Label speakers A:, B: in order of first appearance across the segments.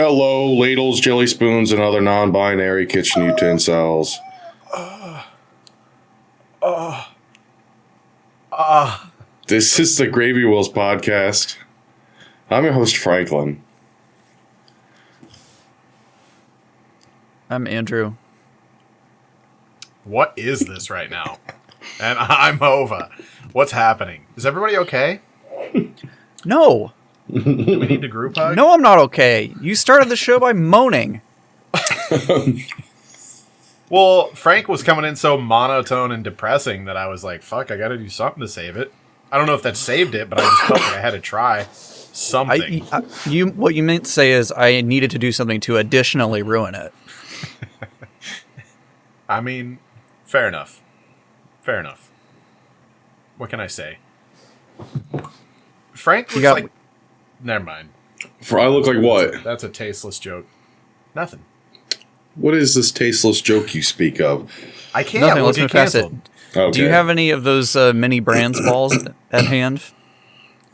A: Hello, ladles, jelly spoons, and other non-binary kitchen utensils. This is the Gravy Wheels podcast. I'm your host, Franklin.
B: I'm Andrew.
C: What is this right now? And I'm Hova. What's happening? Is everybody okay?
B: No.
C: Do we need a group hug?
B: No, I'm not okay. You started the show by moaning.
C: Well, Frank was coming in so monotone and depressing that I was like, fuck, I gotta do something to save it. I don't know if that saved it, but I just felt like I had to try something.
B: What you meant to say is I needed to do something to additionally ruin it.
C: I mean, fair enough. Fair enough. What can I say? Frank looks like... Never mind.
A: I look like what?
C: That's a tasteless joke. Nothing.
A: What is this tasteless joke you speak of?
C: I can't.
B: Nothing.
C: We'll
B: Let's
C: get
B: move past it.
C: canceled.
A: Okay.
B: Do you have any of those mini brands balls at hand?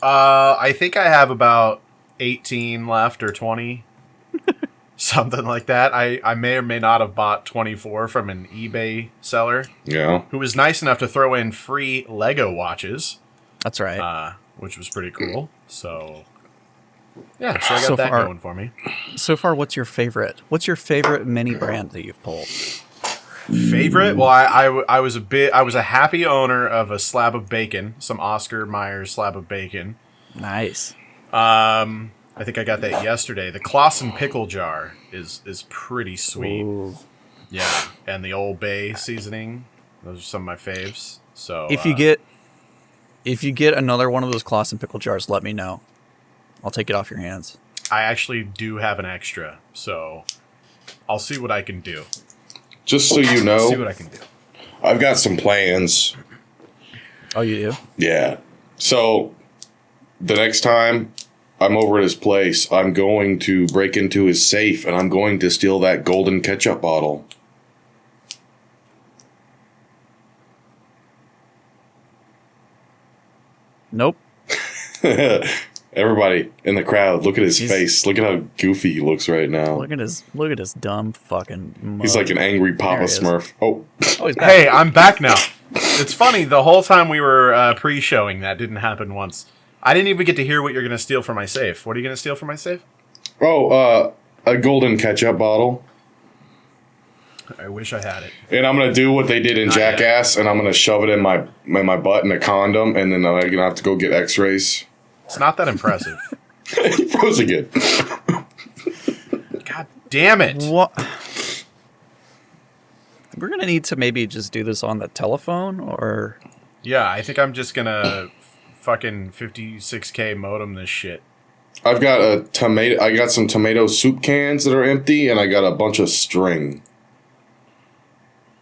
C: I think I have about 18 left or 20. Something like that. I may or may not have bought 24 from an eBay seller.
A: Yeah.
C: Who was nice enough to throw in free Lego watches.
B: That's right.
C: Which was pretty cool. So, yeah, so I got that going for me.
B: So far, what's your favorite? What's your favorite mini brand that you've pulled?
C: Favorite? Well, I was a happy owner of a slab of bacon, some Oscar Mayer slab of bacon.
B: Nice.
C: I think I got that yesterday. The Clausen pickle jar is pretty sweet.
B: Ooh.
C: Yeah, and the Old Bay seasoning. Those are some of my faves. So
B: If you get another one of those Clausen pickle jars, let me know. I'll take it off your hands.
C: I actually do have an extra, so I'll see what I can do.
A: Just so you know,
C: See what I can do.
A: I've got some plans.
B: Oh, you do?
A: Yeah. So, the next time I'm over at his place, I'm going to break into his safe and I'm going to steal that golden ketchup bottle.
B: Nope.
A: Everybody in the crowd, look at his face. Look at how goofy he looks right now.
B: Look at his dumb fucking mug.
A: He's like an angry Papa
B: There he is.
A: Smurf. Oh,
B: He's back.
C: Hey, I'm back now. It's funny, the whole time we were pre-showing, that didn't happen once. I didn't even get to hear what you're going to steal from my safe. What are you going to steal from my safe?
A: a golden ketchup bottle.
C: I wish I had it.
A: And I'm gonna do what they did in
C: Not yet.
A: Jackass, and I'm gonna shove it in my butt in a condom, and then I'm gonna have to go get X-rays.
C: It's not that impressive.
A: He froze again.
C: God damn it.
B: What? We're gonna need to maybe just do this on the telephone, or
C: Yeah, I think I'm just going to fucking 56K modem this shit.
A: I've got I got some tomato soup cans that are empty, and I got a bunch of string.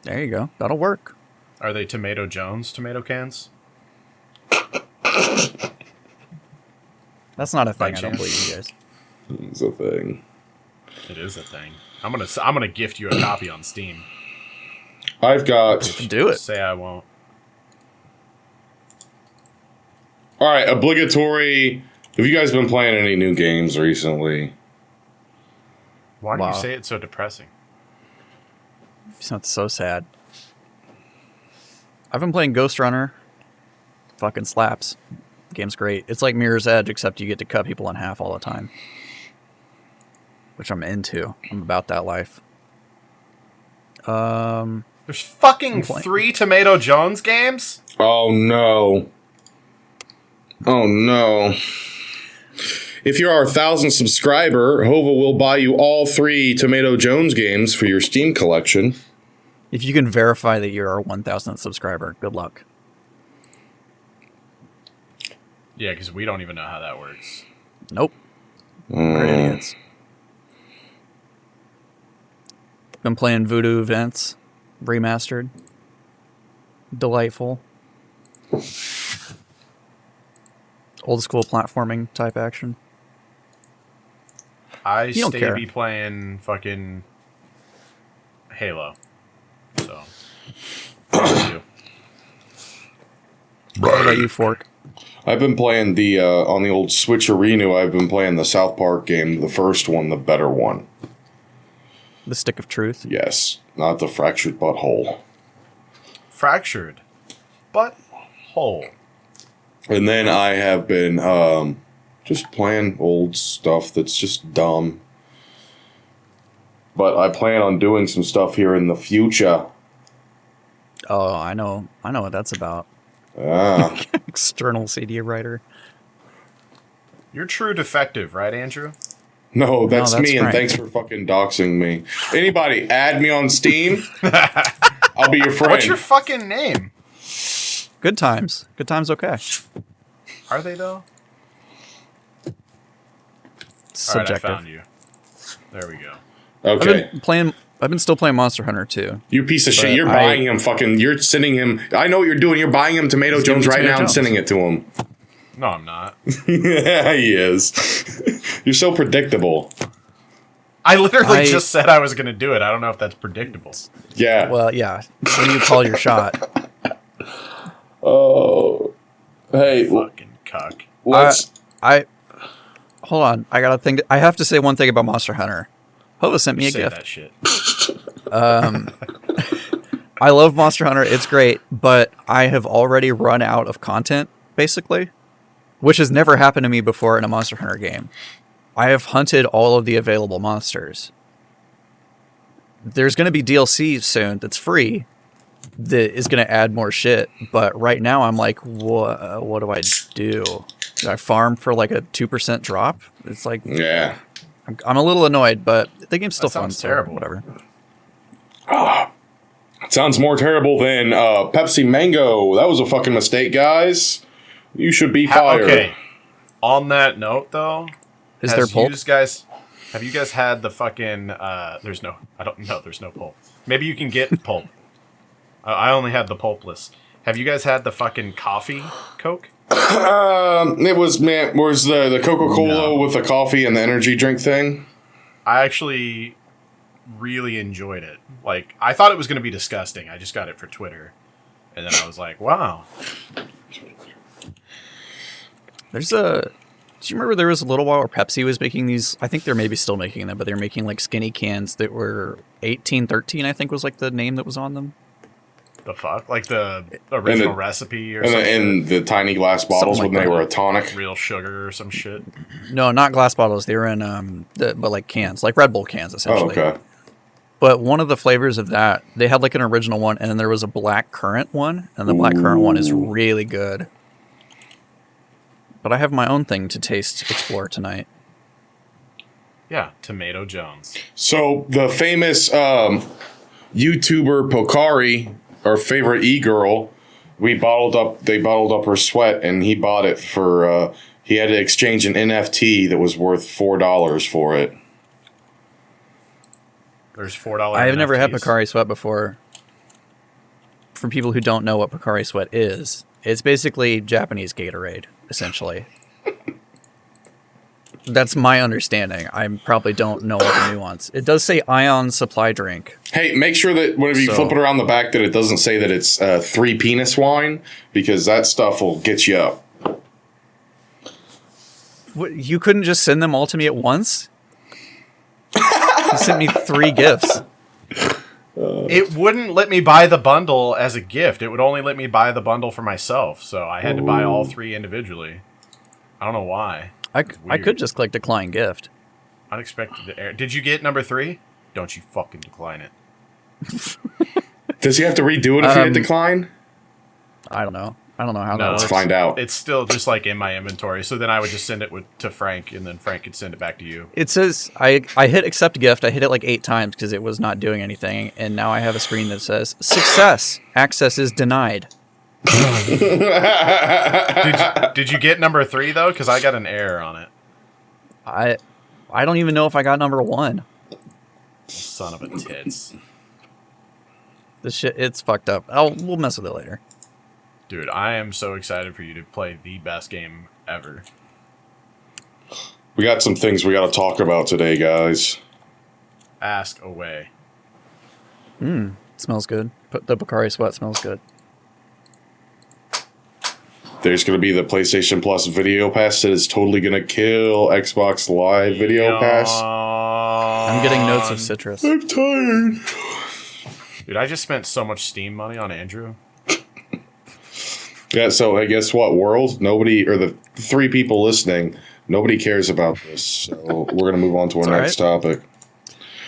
B: there you go. That'll work.
C: Are they Tomato Jones tomato cans?
B: That's not a
C: By
B: thing. I don't
C: chance.
B: believe you guys.
A: It's a thing.
C: It is a thing. I'm gonna gift you a copy on Steam.
A: I've got.
B: Do it.
C: Say I won't.
A: All right, obligatory. Have you guys been playing any new games recently?
C: Why do
B: Wow.
C: you say it so depressing?
B: It's not so sad. I've been playing Ghost Runner. Fucking slaps. Game's great. It's like Mirror's Edge, except you get to cut people in half all the time. Which I'm into. I'm about that life.
C: There's fucking
B: playing.
C: 3 Tomato Jones games?
A: Oh no. Oh no. If you're our 1,000th subscriber, Hova will buy you all 3 Tomato Jones games for your Steam collection.
B: If you can verify that you're our 1,000th subscriber, good luck.
C: Yeah, because we don't even know how that works.
B: Nope. We're idiots. Been playing Voodoo Events Remastered. Delightful. Old school platforming type action.
C: I
B: You don't
C: stay
B: care.
C: be playing fucking Halo. So. What do you do?
B: What about you, Fork?
A: I've been playing the on the old Switcherino. I've been playing the South Park game, the first one, the better one.
B: The Stick of Truth.
A: Yes, not the Fractured Butthole.
C: Fractured Butthole.
A: And then I have been just playing old stuff that's just dumb. But I plan on doing some stuff here in the future.
B: Oh, I know what that's about.
A: Ah.
B: External CD writer.
C: You're true defective, right, Andrew?
A: No, that's me, and
B: Frank.
A: thanks for fucking doxing me. Anybody, add me on Steam. I'll be your friend.
C: What's your fucking name?
B: Good times. Good times. Okay.
C: Are they though?
B: Subjective.
C: All right, I found you. There we go.
A: Okay.
B: I've been still playing Monster Hunter too.
A: You piece of shit.
B: But
A: You're buying him fucking... You're sending him... I know what you're doing. You're buying him Tomato Jones right now and sending it to him.
C: No, I'm not.
A: Yeah, he is. You're so predictable.
C: I literally just said I was going to do it. I don't know if that's predictable.
A: Yeah.
B: Well, yeah. When you call your shot.
A: Oh. Hey.
C: Fucking cuck.
A: Let's...
B: Hold on. I gotta think. I have to say one thing about Monster Hunter. Hova sent me a gift.
C: That shit.
B: I love Monster Hunter. It's great, but I have already run out of content, basically, which has never happened to me before in a Monster Hunter game. I have hunted all of the available monsters. There's going to be DLC soon that's free that is going to add more shit, but right now I'm like, what do I do? Do I farm for like a 2% drop? It's like,
A: Yeah.
B: I'm a little annoyed, but the game's still fun.
C: Sounds terrible.
B: So whatever.
A: Sounds more terrible than Pepsi Mango. That was a fucking mistake, guys. You should be fired.
C: Okay. On that note, though,
B: Is there pulp?
C: Have you guys had the fucking? There's no pulp. Maybe you can get pulp. I only had the pulpless. Have you guys had the fucking coffee Coke?
A: It was the Coca-Cola with the coffee and the energy drink thing.
C: I actually really enjoyed it. Like, I thought it was going to be disgusting. I just got it for Twitter. And then I was like, wow.
B: Do you remember there was a little while where Pepsi was making these, I think they're maybe still making them, but they're making like skinny cans that were 1813, I think was like the name that was on them.
C: The fuck? Like the original recipe or something?
A: And the tiny glass bottles
B: Something
A: when
B: like
A: they
B: that.
A: were a tonic.
C: Real sugar or some shit.
B: No, not glass bottles. They were in, but like cans, like Red Bull cans,
A: Oh,
B: essentially.
A: okay.
B: But one of the flavors of that, they had like an original one, and then there was a black currant one, and the black currant one is really good. But I have my own thing to explore tonight.
C: Yeah, Tomato Jones.
A: So the famous YouTuber Pokari, our favorite e-girl, they bottled up her sweat, and he bought it for, he had to exchange an NFT that was worth $4 for it.
C: There's $4.
B: I have never had
C: NFTs.
B: Pocari Sweat before. For people who don't know what Pocari Sweat is, it's basically Japanese Gatorade, essentially. That's my understanding. I probably don't know all the nuance. It does say Ion Supply Drink.
A: Hey, make sure that whenever you flip it around the back that it doesn't say that it's 3 penis wine, because that stuff will get you up.
B: What, you couldn't just send them all to me at once? You sent me 3 gifts.
C: It wouldn't let me buy the bundle as a gift. It would only let me buy the bundle for myself, so I had to buy all 3 individually. I don't know why.
B: I could just click decline gift.
C: Unexpected to air. Did you get number 3? Don't you fucking decline it.
A: Does he have to redo it if you hit decline?
B: I don't know. I don't know how that
C: No,
B: works.
A: Let's find out.
C: It's still just like in my inventory, so then I would just send it to Frank, and then Frank could send it back to you.
B: It says, I hit accept gift. I hit it like 8 times because it was not doing anything. And now I have a screen that says, success. Access is denied.
C: Did you get number 3, though? Because I got an error on it.
B: I don't even know if I got number 1.
C: Son of a tits.
B: This shit, it's fucked up. We'll mess with it later.
C: Dude, I am so excited for you to play the best game ever.
A: We got some things we got to talk about today, guys.
C: Ask away.
B: Smells good. The Pocari Sweat smells good.
A: There's going to be the PlayStation Plus Video Pass that is totally going to kill Xbox Live Video Pass.
B: I'm getting notes of citrus.
A: I'm tired.
C: Dude, I just spent so much Steam money on Andrew.
A: Yeah, so hey, guess what, world? Nobody, or the 3 people listening, nobody cares about this. So we're going to move on to our next topic.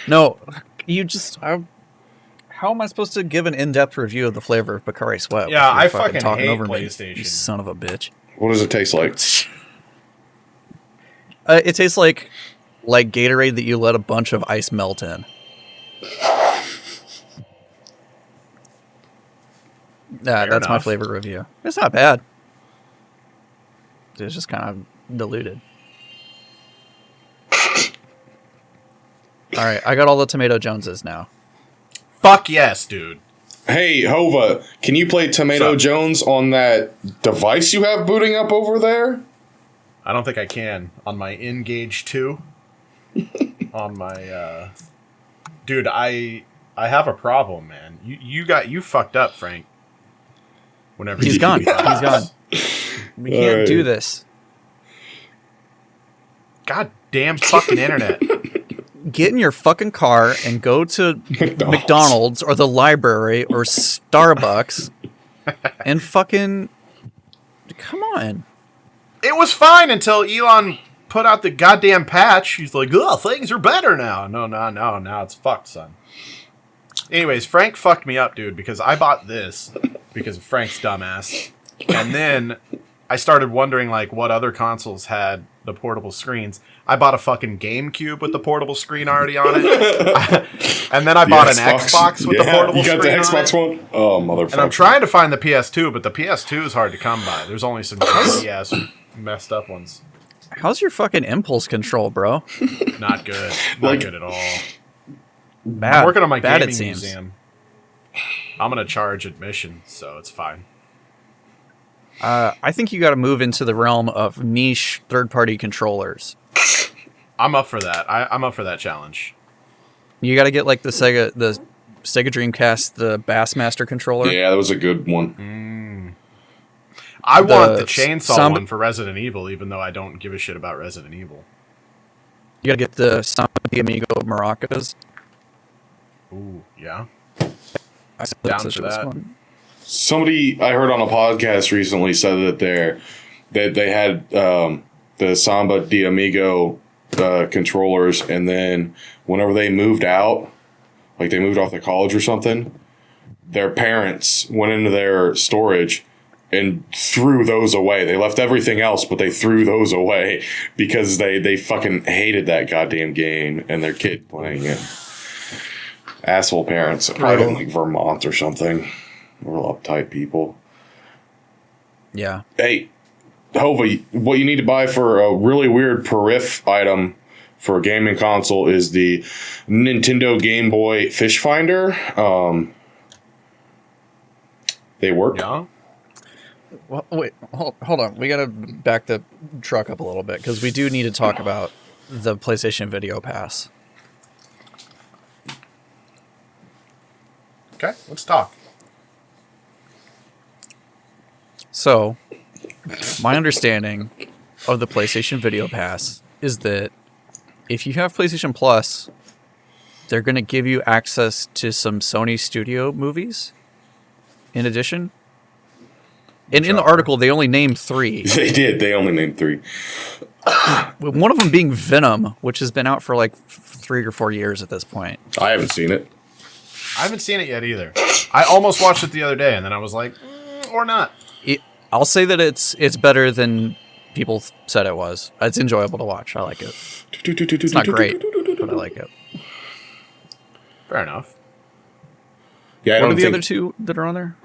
B: No, you just... how am I supposed to give an in-depth review of the flavor of Bacardi Sweat?
C: Yeah, I
B: fucking
C: fucking hate
B: me,
C: PlayStation.
B: you son of a bitch.
A: What does it taste like?
B: It tastes like Gatorade that you let a bunch of ice melt in. Yeah, that's my flavor review. It's not bad. It's just kind of diluted. All right, I got all the Tomato Joneses now.
C: Fuck yes, dude.
A: Hey, Hova, can you play Tomato Jones on that device you have booting up over there?
C: I don't think I can. On my Engage 2. On my, Dude, I have a problem, man. You fucked up, Frank. Whenever
B: He's gone. He's gone. We can't do this. God
C: damn fucking internet.
B: Get in your fucking car and go to McDonald's or the library or Starbucks and fucking... Come on.
C: It was fine until Elon put out the goddamn patch. He's like, oh, things are better now. No, now it's fucked, son. Anyways, Frank fucked me up, dude, because I bought this because of Frank's dumbass. And then I started wondering, like, what other consoles had the portable screens. I bought a fucking GameCube with the portable screen already on it. And then I bought an Xbox with the portable screen on it.
A: You got the Xbox one? Oh, motherfucker.
C: And I'm trying to find the PS2, but the PS2 is hard to come by. There's only some ass messed up ones.
B: How's your fucking impulse control, bro?
C: Not good. Not good at all.
B: Bad.
C: I'm working on my
B: Bad,
C: gaming
B: it seems.
C: museum. I'm going to charge admission, so it's fine.
B: I think you got to move into the realm of niche third-party controllers.
C: I'm up for that. I'm up for that challenge.
B: You got to get like the Sega Dreamcast, the Bassmaster controller.
A: Yeah, that was a good one.
C: I want the chainsaw one for Resident Evil, even though I don't give a shit about Resident Evil.
B: You got to get the Samba de Amigo maracas.
C: Ooh, yeah.
B: Down
C: for that.
A: Somebody I heard on a podcast recently said that they had the Samba de Amigo controllers, and then whenever they moved out, like they moved off to college or something, their parents went into their storage and threw those away. They left everything else, but they threw those away because they fucking hated that goddamn game and their kid playing it. Asshole parents, probably in like Vermont or something. Real uptight people.
B: Yeah.
A: Hey, Hova, what you need to buy for a really weird periph item for a gaming console is the Nintendo Game Boy Fish Finder. They work.
C: Yeah.
B: Well, wait, hold on. We got to back the truck up a little bit because we do need to talk about the PlayStation Video Pass.
C: Okay, let's talk.
B: So, my understanding of the PlayStation Video Pass is that if you have PlayStation Plus, they're going to give you access to some Sony Studio movies in addition. And in the article, they only named 3.
A: They did. They only named 3.
B: One of them being Venom, which has been out for like 3 or 4 years at this point.
A: I haven't seen it.
C: I haven't seen it yet either. I almost watched it the other day, and then I was like, or not.
B: I'll say that it's better than people said it was. It's enjoyable to watch. I like it. It's not great, but I like it.
C: Fair enough.
A: Yeah,
B: what are the other 2 that are on there?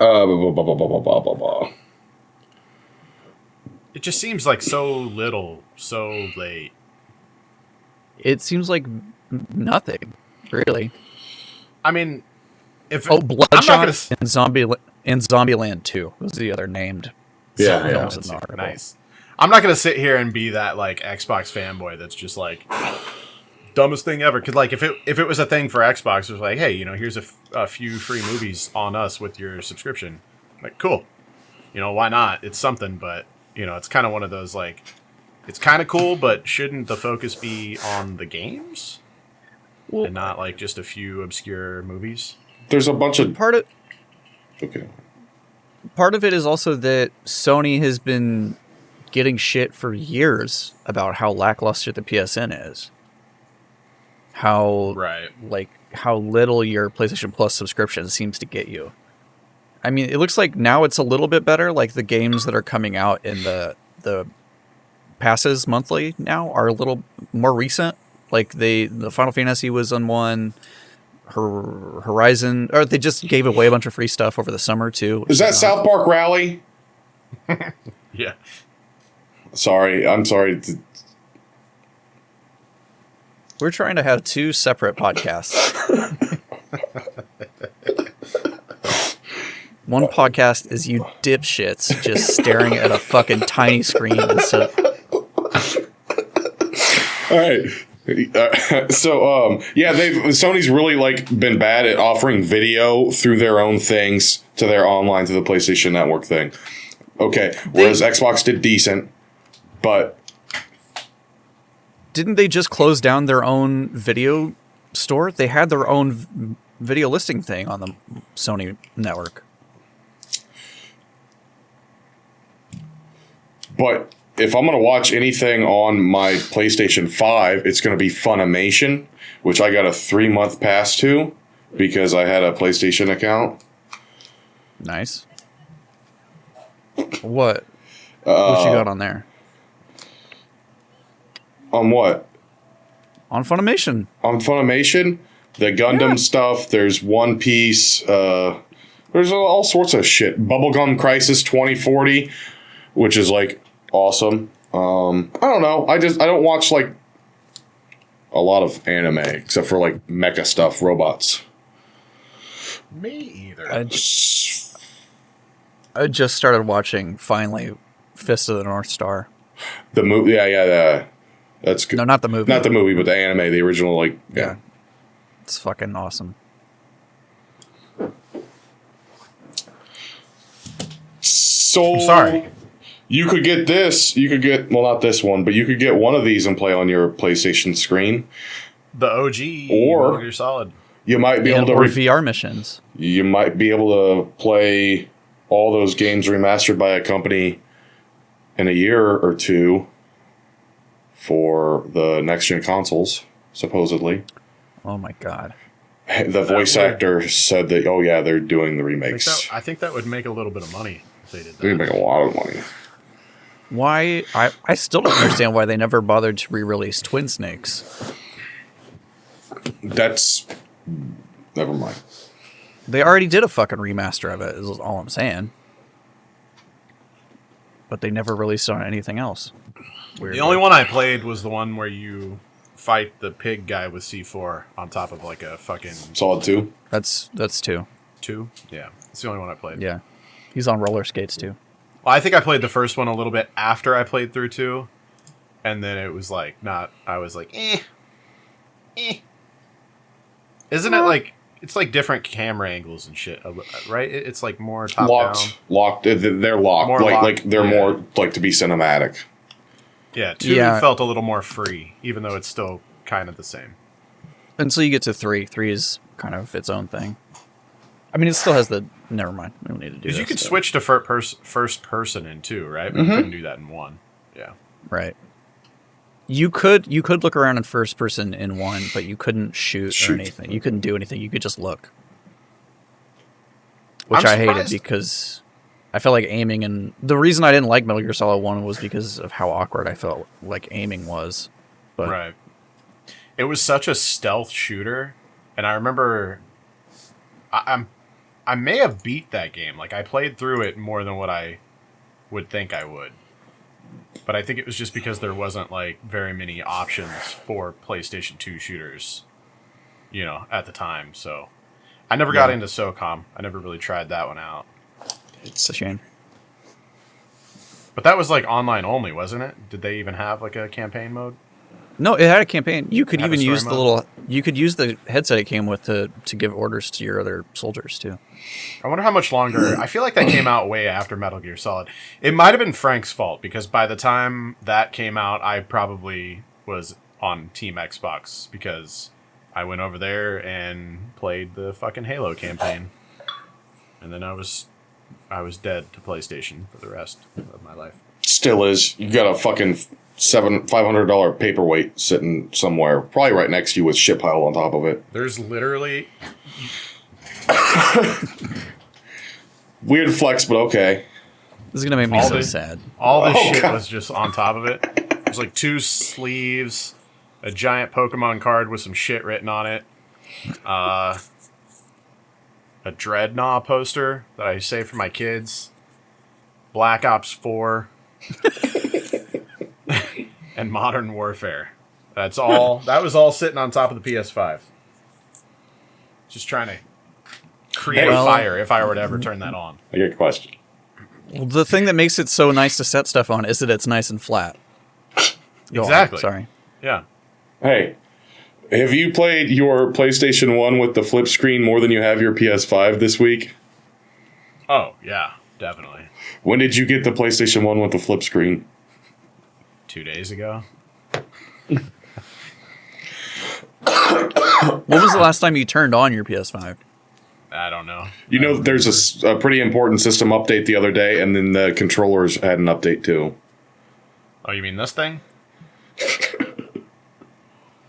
C: It just seems like so little, so late.
B: It seems like nothing, really.
C: I mean,
B: Bloodshot and Zombieland 2 was the other named.
A: Yeah.
C: Nice. I'm not gonna sit here and be that like Xbox fanboy that's just like dumbest thing ever. Because like if it was a thing for Xbox, it was like, hey, here's a few free movies on us with your subscription. Like, cool. why not? It's something, but it's kind of one of those like, it's kind of cool, but shouldn't the focus be on the games and not like just a few obscure movies?
A: There's a bunch of okay.
B: Part of it is also that Sony has been getting shit for years about how lackluster the PSN is. How little your PlayStation Plus subscription seems to get you. I mean, it looks like now it's a little bit better. Like the games that are coming out in the passes monthly now are a little more recent. Like the Final Fantasy was on one. Horizon, or they just gave away a bunch of free stuff over the summer too.
A: Is that South Park Rally?
C: Yeah.
A: Sorry, I'm sorry.
B: We're trying to have two separate podcasts. One podcast is you dipshits just staring at a fucking tiny screen. All
A: right. Sony's really like been bad at offering video through their own things to their online to the PlayStation Network thing. Okay, whereas Xbox did decent, but
B: didn't they just close down their own video store? They had their own video listing thing on the Sony network.
A: But if I'm going to watch anything on my PlayStation 5, it's going to be Funimation, which I got a 3-month pass to because I had a PlayStation account.
B: Nice. What you got on there?
A: On what?
B: On Funimation.
A: On Funimation? The Gundam stuff. There's One Piece. There's all sorts of shit. Bubblegum Crisis 2040, which is like awesome. I don't know. I don't watch like a lot of anime except for like mecha stuff, robots.
C: Me either.
B: I just started watching finally Fist of the North Star.
A: The movie, yeah. That's good.
B: No, not the movie.
A: Not the movie, but the anime, the original, like, yeah.
B: It's fucking awesome.
A: So,
C: I'm sorry.
A: You could get this. You could get, well, not this one, but you could get one of these and play on your PlayStation screen.
C: The OG.
A: Or
C: Metal Gear Solid.
A: You might be able to...
B: Or VR missions.
A: You might be able to play all those games remastered by a company in a year or two for the next-gen consoles, supposedly.
B: Oh, my God.
A: The voice actor said that, oh, yeah, they're doing the remakes.
C: I think that would make a little bit of money if they did that.
A: They'd make a lot of money.
B: Why? I still don't understand why they never bothered to re-release Twin Snakes.
A: That's... Never mind.
B: They already did a fucking remaster of it, is all I'm saying. But they never released it on anything else. Weirdly.
C: The only one I played was the one where you fight the pig guy with C4 on top of like a fucking...
A: Solid 2?
B: That's 2.
C: 2? Yeah. It's the only one I played.
B: Yeah. He's on roller skates, too.
C: Well, I think I played the first one a little bit after I played through 2. And then it was like, I was like, Isn't it like... It's like different camera angles and shit, right? It's like more top down.
A: Locked. They're locked.
C: More
A: like they're more like to be cinematic.
C: Yeah, 2 felt a little more free, even though it's still kind of the same.
B: Until you get to 3. 3 is kind of its own thing. I mean, it still has the... Never mind. We don't need to do this.
C: Because you could switch to first person in 2, right? But you couldn't do that in 1. Yeah.
B: Right. You could look around in first person in 1, but you couldn't shoot or anything. You couldn't do anything. You could just look. Which I hated because I felt like aiming, and the reason I didn't like Metal Gear Solid 1 was because of how awkward I felt like aiming was. But
C: right. It was such a stealth shooter, and I remember I may have beat that game. Like I played through it more than what I would think I would. But I think it was just because there wasn't like very many options for PlayStation 2 shooters, at the time. So I never got into SOCOM. I never really tried that one out.
B: It's a shame.
C: But that was like online only, wasn't it? Did they even have like a campaign mode?
B: No, it had a campaign. You could
C: Have a
B: even
C: story
B: use the
C: mode?
B: little. You could use the headset it came with to give orders to your other soldiers too.
C: I wonder how much longer. I feel like that came out way after Metal Gear Solid. It might have been Frank's fault because by the time that came out, I probably was on Team Xbox because I went over there and played the fucking Halo campaign, and then I was dead to PlayStation for the rest of my life.
A: Still is. You got a fucking $500 paperweight sitting somewhere, probably right next to you with shit pile on top of it.
C: There's literally
A: Weird flex, but okay.
B: This is gonna make me
C: All
B: so
C: this-
B: sad.
C: all this
A: Oh,
C: shit
A: God.
C: was just on top of it. There's like 2 sleeves, a giant Pokemon card with some shit written on it, a Dreadnought poster that I saved for my kids, Black Ops 4, and Modern Warfare. That's all. That was all sitting on top of the PS5. Just trying to create
B: Well-
C: fire if I were to ever turn that on.
A: I get a question.
B: Well, the thing that makes it so nice to set stuff on is that it's nice and flat. Go on.
C: Exactly.
B: Sorry.
C: Yeah.
A: Hey, have you played your PlayStation 1 with the flip screen more than you have your PS5 this week?
C: Oh, yeah, definitely.
A: When did you get the PlayStation 1 with the flip screen?
C: 2 days ago.
B: What was the last time you turned on your PS5?
C: I don't know.
A: You know, there's a pretty important system update the other day, and then the controllers had an update too.
C: Oh, you mean this thing?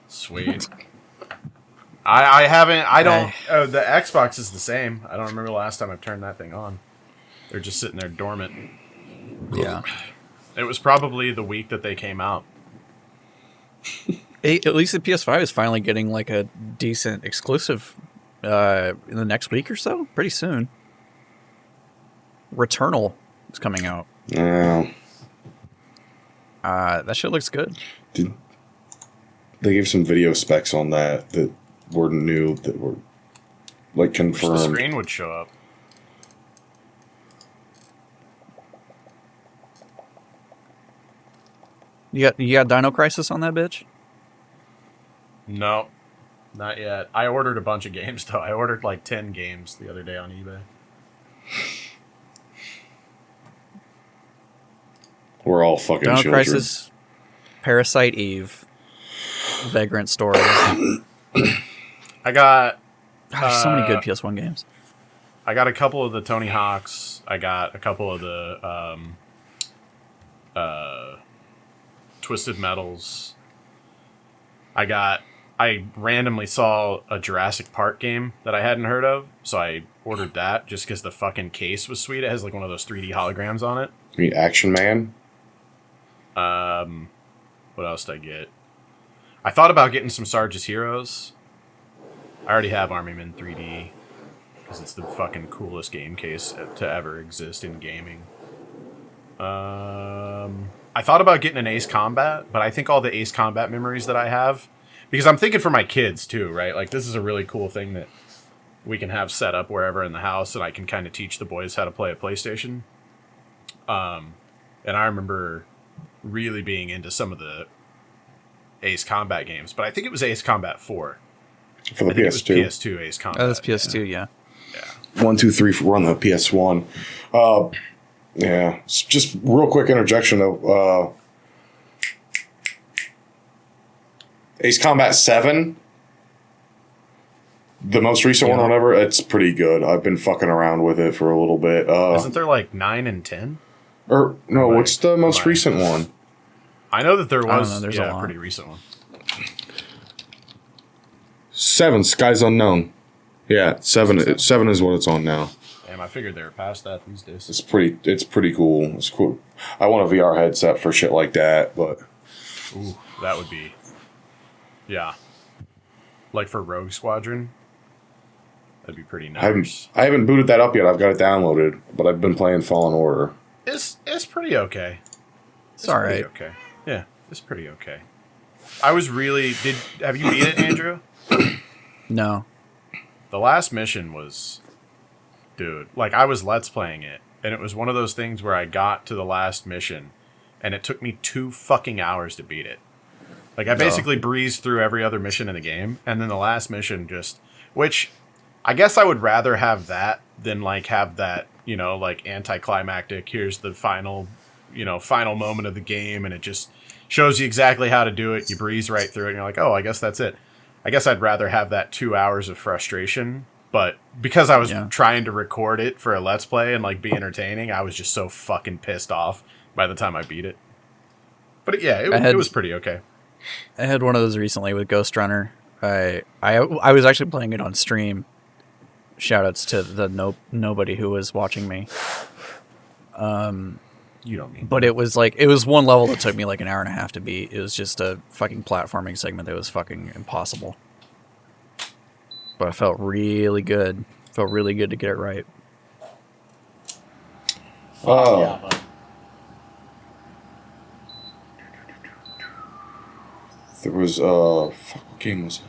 C: Sweet. I haven't. I don't. Oh, the Xbox is the same. I don't remember the last time I've turned that thing on. They're just sitting there dormant.
B: Yeah.
C: It was probably the week that they came out.
B: At least the PS5 is finally getting like a decent exclusive in the next week or so. Pretty soon. Returnal is coming out.
A: Uh,
B: That shit looks good.
A: they gave some video specs on that were new, that were like
C: Wish the
A: confirmed.
C: screen would show up.
B: You got Dino Crisis on that bitch?
C: No, not yet. I ordered a bunch of games though. I ordered like 10 games the other day on eBay.
A: We're all fucking
B: Dino
A: children.
B: Crisis, Parasite Eve, Vagrant Story.
C: I got
B: Gosh, so many good PS1 games.
C: I got a couple of the Tony Hawks. I got a couple of the Twisted Metals. I randomly saw a Jurassic Park game that I hadn't heard of, so I ordered that just because the fucking case was sweet. It has like one of those 3D holograms on it.
A: You mean Action Man?
C: What else did I get? I thought about getting some Sarge's Heroes. I already have Army Men 3D because it's the fucking coolest game case to ever exist in gaming. I thought about getting an Ace Combat, but I think all the Ace Combat memories that I have, because I'm thinking for my kids too, right? Like this is a really cool thing that we can have set up wherever in the house, and I can kind of teach the boys how to play a PlayStation. And I remember really being into some of the Ace Combat games, but I think it was Ace Combat 4.
A: For the
C: I think it was
A: PS2.
C: PS2 Ace Combat.
B: Oh, that's PS2, yeah.
A: 1, 2, 3 for on the PS1. Yeah. Just real quick interjection though. Ace Combat 7, the most recent one, whatever, it's pretty good. I've been fucking around with it for a little bit.
C: Isn't there like 9 and 10?
A: Or no,
C: Right.
A: what's the most
C: Right.
A: recent one?
C: I know that there
B: don't
C: was
B: know, there's a
C: a
B: lot.
C: pretty recent one.
A: 7, Skies Unknown. Yeah, 7. 7 is what it's on now.
C: Damn, I figured they were past that these days.
A: It's pretty cool. It's cool. I want a VR headset for shit like that, but
C: Ooh, that would be... Yeah. Like for Rogue Squadron? That'd be pretty nice.
A: I haven't booted that up yet. I've got it downloaded, but I've been playing Fallen Order.
C: It's pretty okay.
B: It's all right.
C: Pretty okay. Yeah, it's pretty okay. I was really... Have you beat it, Andrew?
B: No.
C: The last mission was... Dude, like I was Let's Playing it, and it was one of those things where I got to the last mission, and it took me 2 fucking hours to beat it. Like, I basically breezed through every other mission in the game, and then the last mission which I guess I would rather have that than, like, have that, you know, like, anticlimactic, here's the final moment of the game, and it just shows you exactly how to do it. You breeze right through it, and you're like, oh, I guess that's it. I guess I'd rather have that 2 hours of frustration, but because I was trying to record it for a Let's Play and, like, be entertaining, I was just so fucking pissed off by the time I beat it. But, it was pretty okay.
B: I had one of those recently with Ghost Runner. I was actually playing it on stream. Shoutouts to the nobody who was watching me.
C: You don't mean.
B: But it was one level that took me like an hour and a half to beat. It was just a fucking platforming segment that was fucking impossible. But I felt really good. Felt really good to get it right.
A: Oh.
C: Yeah, but
A: There was what game was it?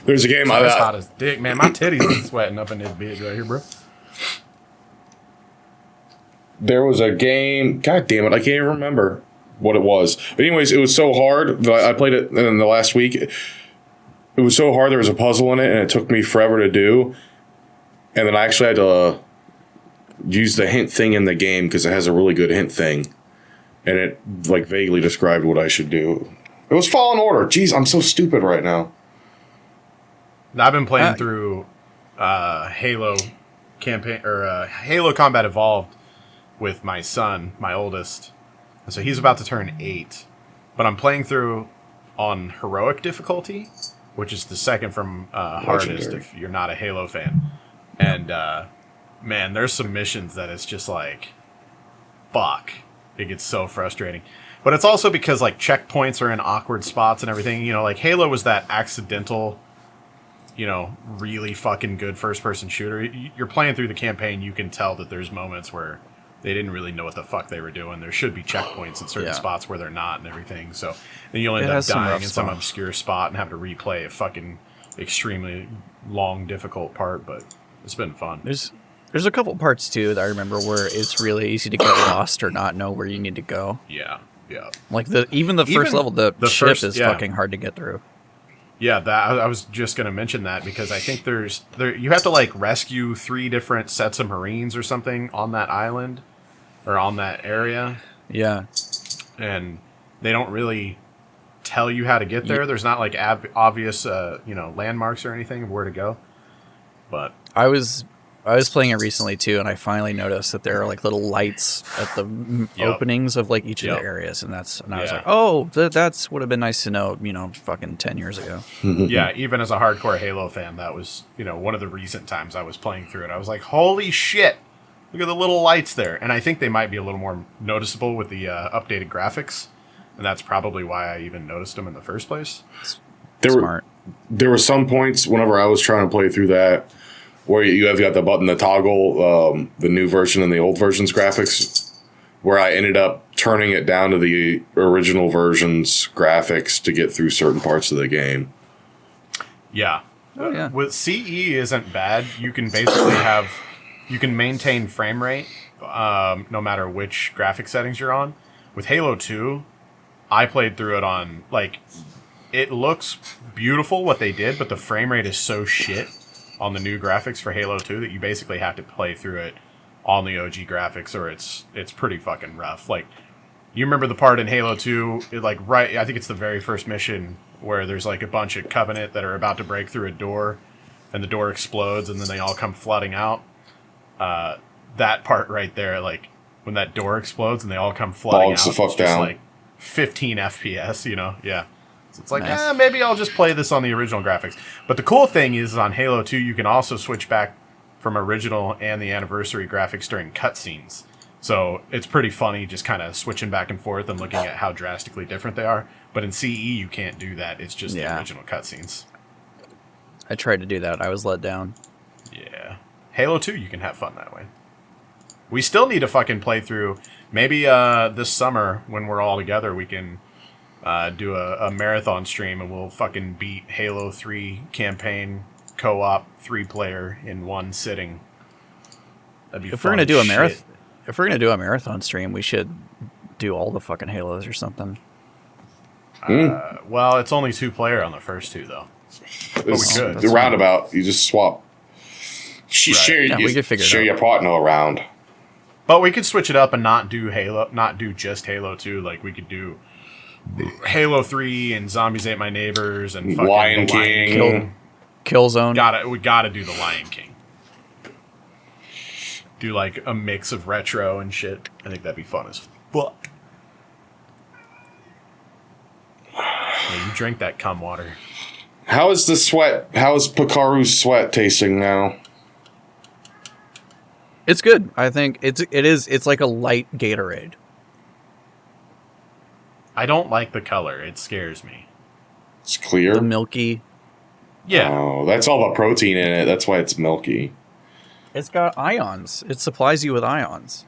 A: There's a game
C: it's hot as dick, man. My titties are sweating up in this bitch right here, bro.
A: There was a game. God damn it! I can't even remember what it was. But anyways, it was so hard that I played it in the last week. It was so hard. There was a puzzle in it, and it took me forever to do. And then I actually had to use the hint thing in the game because it has a really good hint thing, and it like vaguely described what I should do. It was Fallen Order. Jeez, I'm so stupid right now.
C: I've been playing through Halo campaign or Halo Combat Evolved with my son, my oldest. And so he's about to turn 8. But I'm playing through on heroic difficulty, which is the second from hardest if you're not a Halo fan. And man, there's some missions that it's just like, fuck. It gets so frustrating. But it's also because like checkpoints are in awkward spots and everything. You know, like Halo was that accidental, you know, really fucking good first-person shooter. You're playing through the campaign, you can tell that there's moments where they didn't really know what the fuck they were doing. There should be checkpoints in certain spots where they're not and everything. So then you'll end up dying in some obscure spot and have to replay a fucking extremely long, difficult part. But it's been fun.
B: There's a couple parts, too, that I remember where it's really easy to get lost or not know where you need to go.
C: Yeah, yeah.
B: Like, even the first level, the ship is fucking hard to get through.
C: Yeah, I was just going to mention that because I think you have to, like, rescue 3 different sets of Marines or something on that island or on that area.
B: Yeah.
C: And they don't really tell you how to get there. There's not, like, obvious, landmarks or anything of where to go. But
B: I was playing it recently, too, and I finally noticed that there are, like, little lights at the openings of, like, each of the areas, and I was like, oh, that's would have been nice to know, fucking 10 years ago.
C: Yeah, even as a hardcore Halo fan, that was, one of the recent times I was playing through it. I was like, holy shit, look at the little lights there. And I think they might be a little more noticeable with the updated graphics, and that's probably why I even noticed them in the first place.
B: Smart.
A: There were some points whenever I was trying to play through that where you have got the button to toggle the new version and the old version's graphics, where I ended up turning it down to the original version's graphics to get through certain parts of the game.
C: Yeah.
B: Oh, yeah.
C: With CE isn't bad. You can basically you can maintain frame rate no matter which graphic settings you're on. With Halo 2, I played through it on, like, it looks beautiful what they did, but the frame rate is so shit on the new graphics for Halo 2 that you basically have to play through it on the OG graphics or it's pretty fucking rough. Like, you remember the part in Halo 2, I think it's the very first mission where there's like a bunch of Covenant that are about to break through a door and the door explodes and then they all come flooding out. That part right there, like when that door explodes and they all come flooding out,
A: the fuck
C: it's
A: down.
C: just like 15 FPS, yeah. So it's like,
B: nice.
C: Maybe I'll just play this on the original graphics. But the cool thing is on Halo 2, you can also switch back from original and the anniversary graphics during cutscenes. So it's pretty funny just kind of switching back and forth and looking at how drastically different they are. But in CE, you can't do that. It's just the original cutscenes.
B: I tried to do that. I was let down.
C: Yeah. Halo 2, you can have fun that way. We still need to fucking play through. Maybe this summer, when we're all together, we can do a marathon stream and we'll fucking beat Halo 3 campaign co-op 3-player in one sitting. That'd be
B: If we're gonna do a marathon stream, we should do all the fucking Halos or something.
C: Well, it's only 2-player on the first 2, though.
A: It's
C: we could.
A: the roundabout. You just swap. Share,
B: Yeah, we could figure it
A: share
B: out.
A: your partner around.
C: But we could switch it up and not do just Halo 2. Like, we could do Halo 3 and Zombies Ate My Neighbors and fucking
A: Lion King.
B: Killzone.
C: We gotta do the Lion King. Do like a mix of retro and shit. I think that'd be fun as fuck. Yeah, you drink that cum water.
A: How is the sweat? How is Pikaru's sweat tasting now?
B: It's good. I think it's like a light Gatorade.
C: I don't like the color. It scares me.
A: It's clear.
B: The milky.
C: Yeah.
A: Oh, that's all the protein in it. That's why it's milky.
B: It's got ions. It supplies you with ions.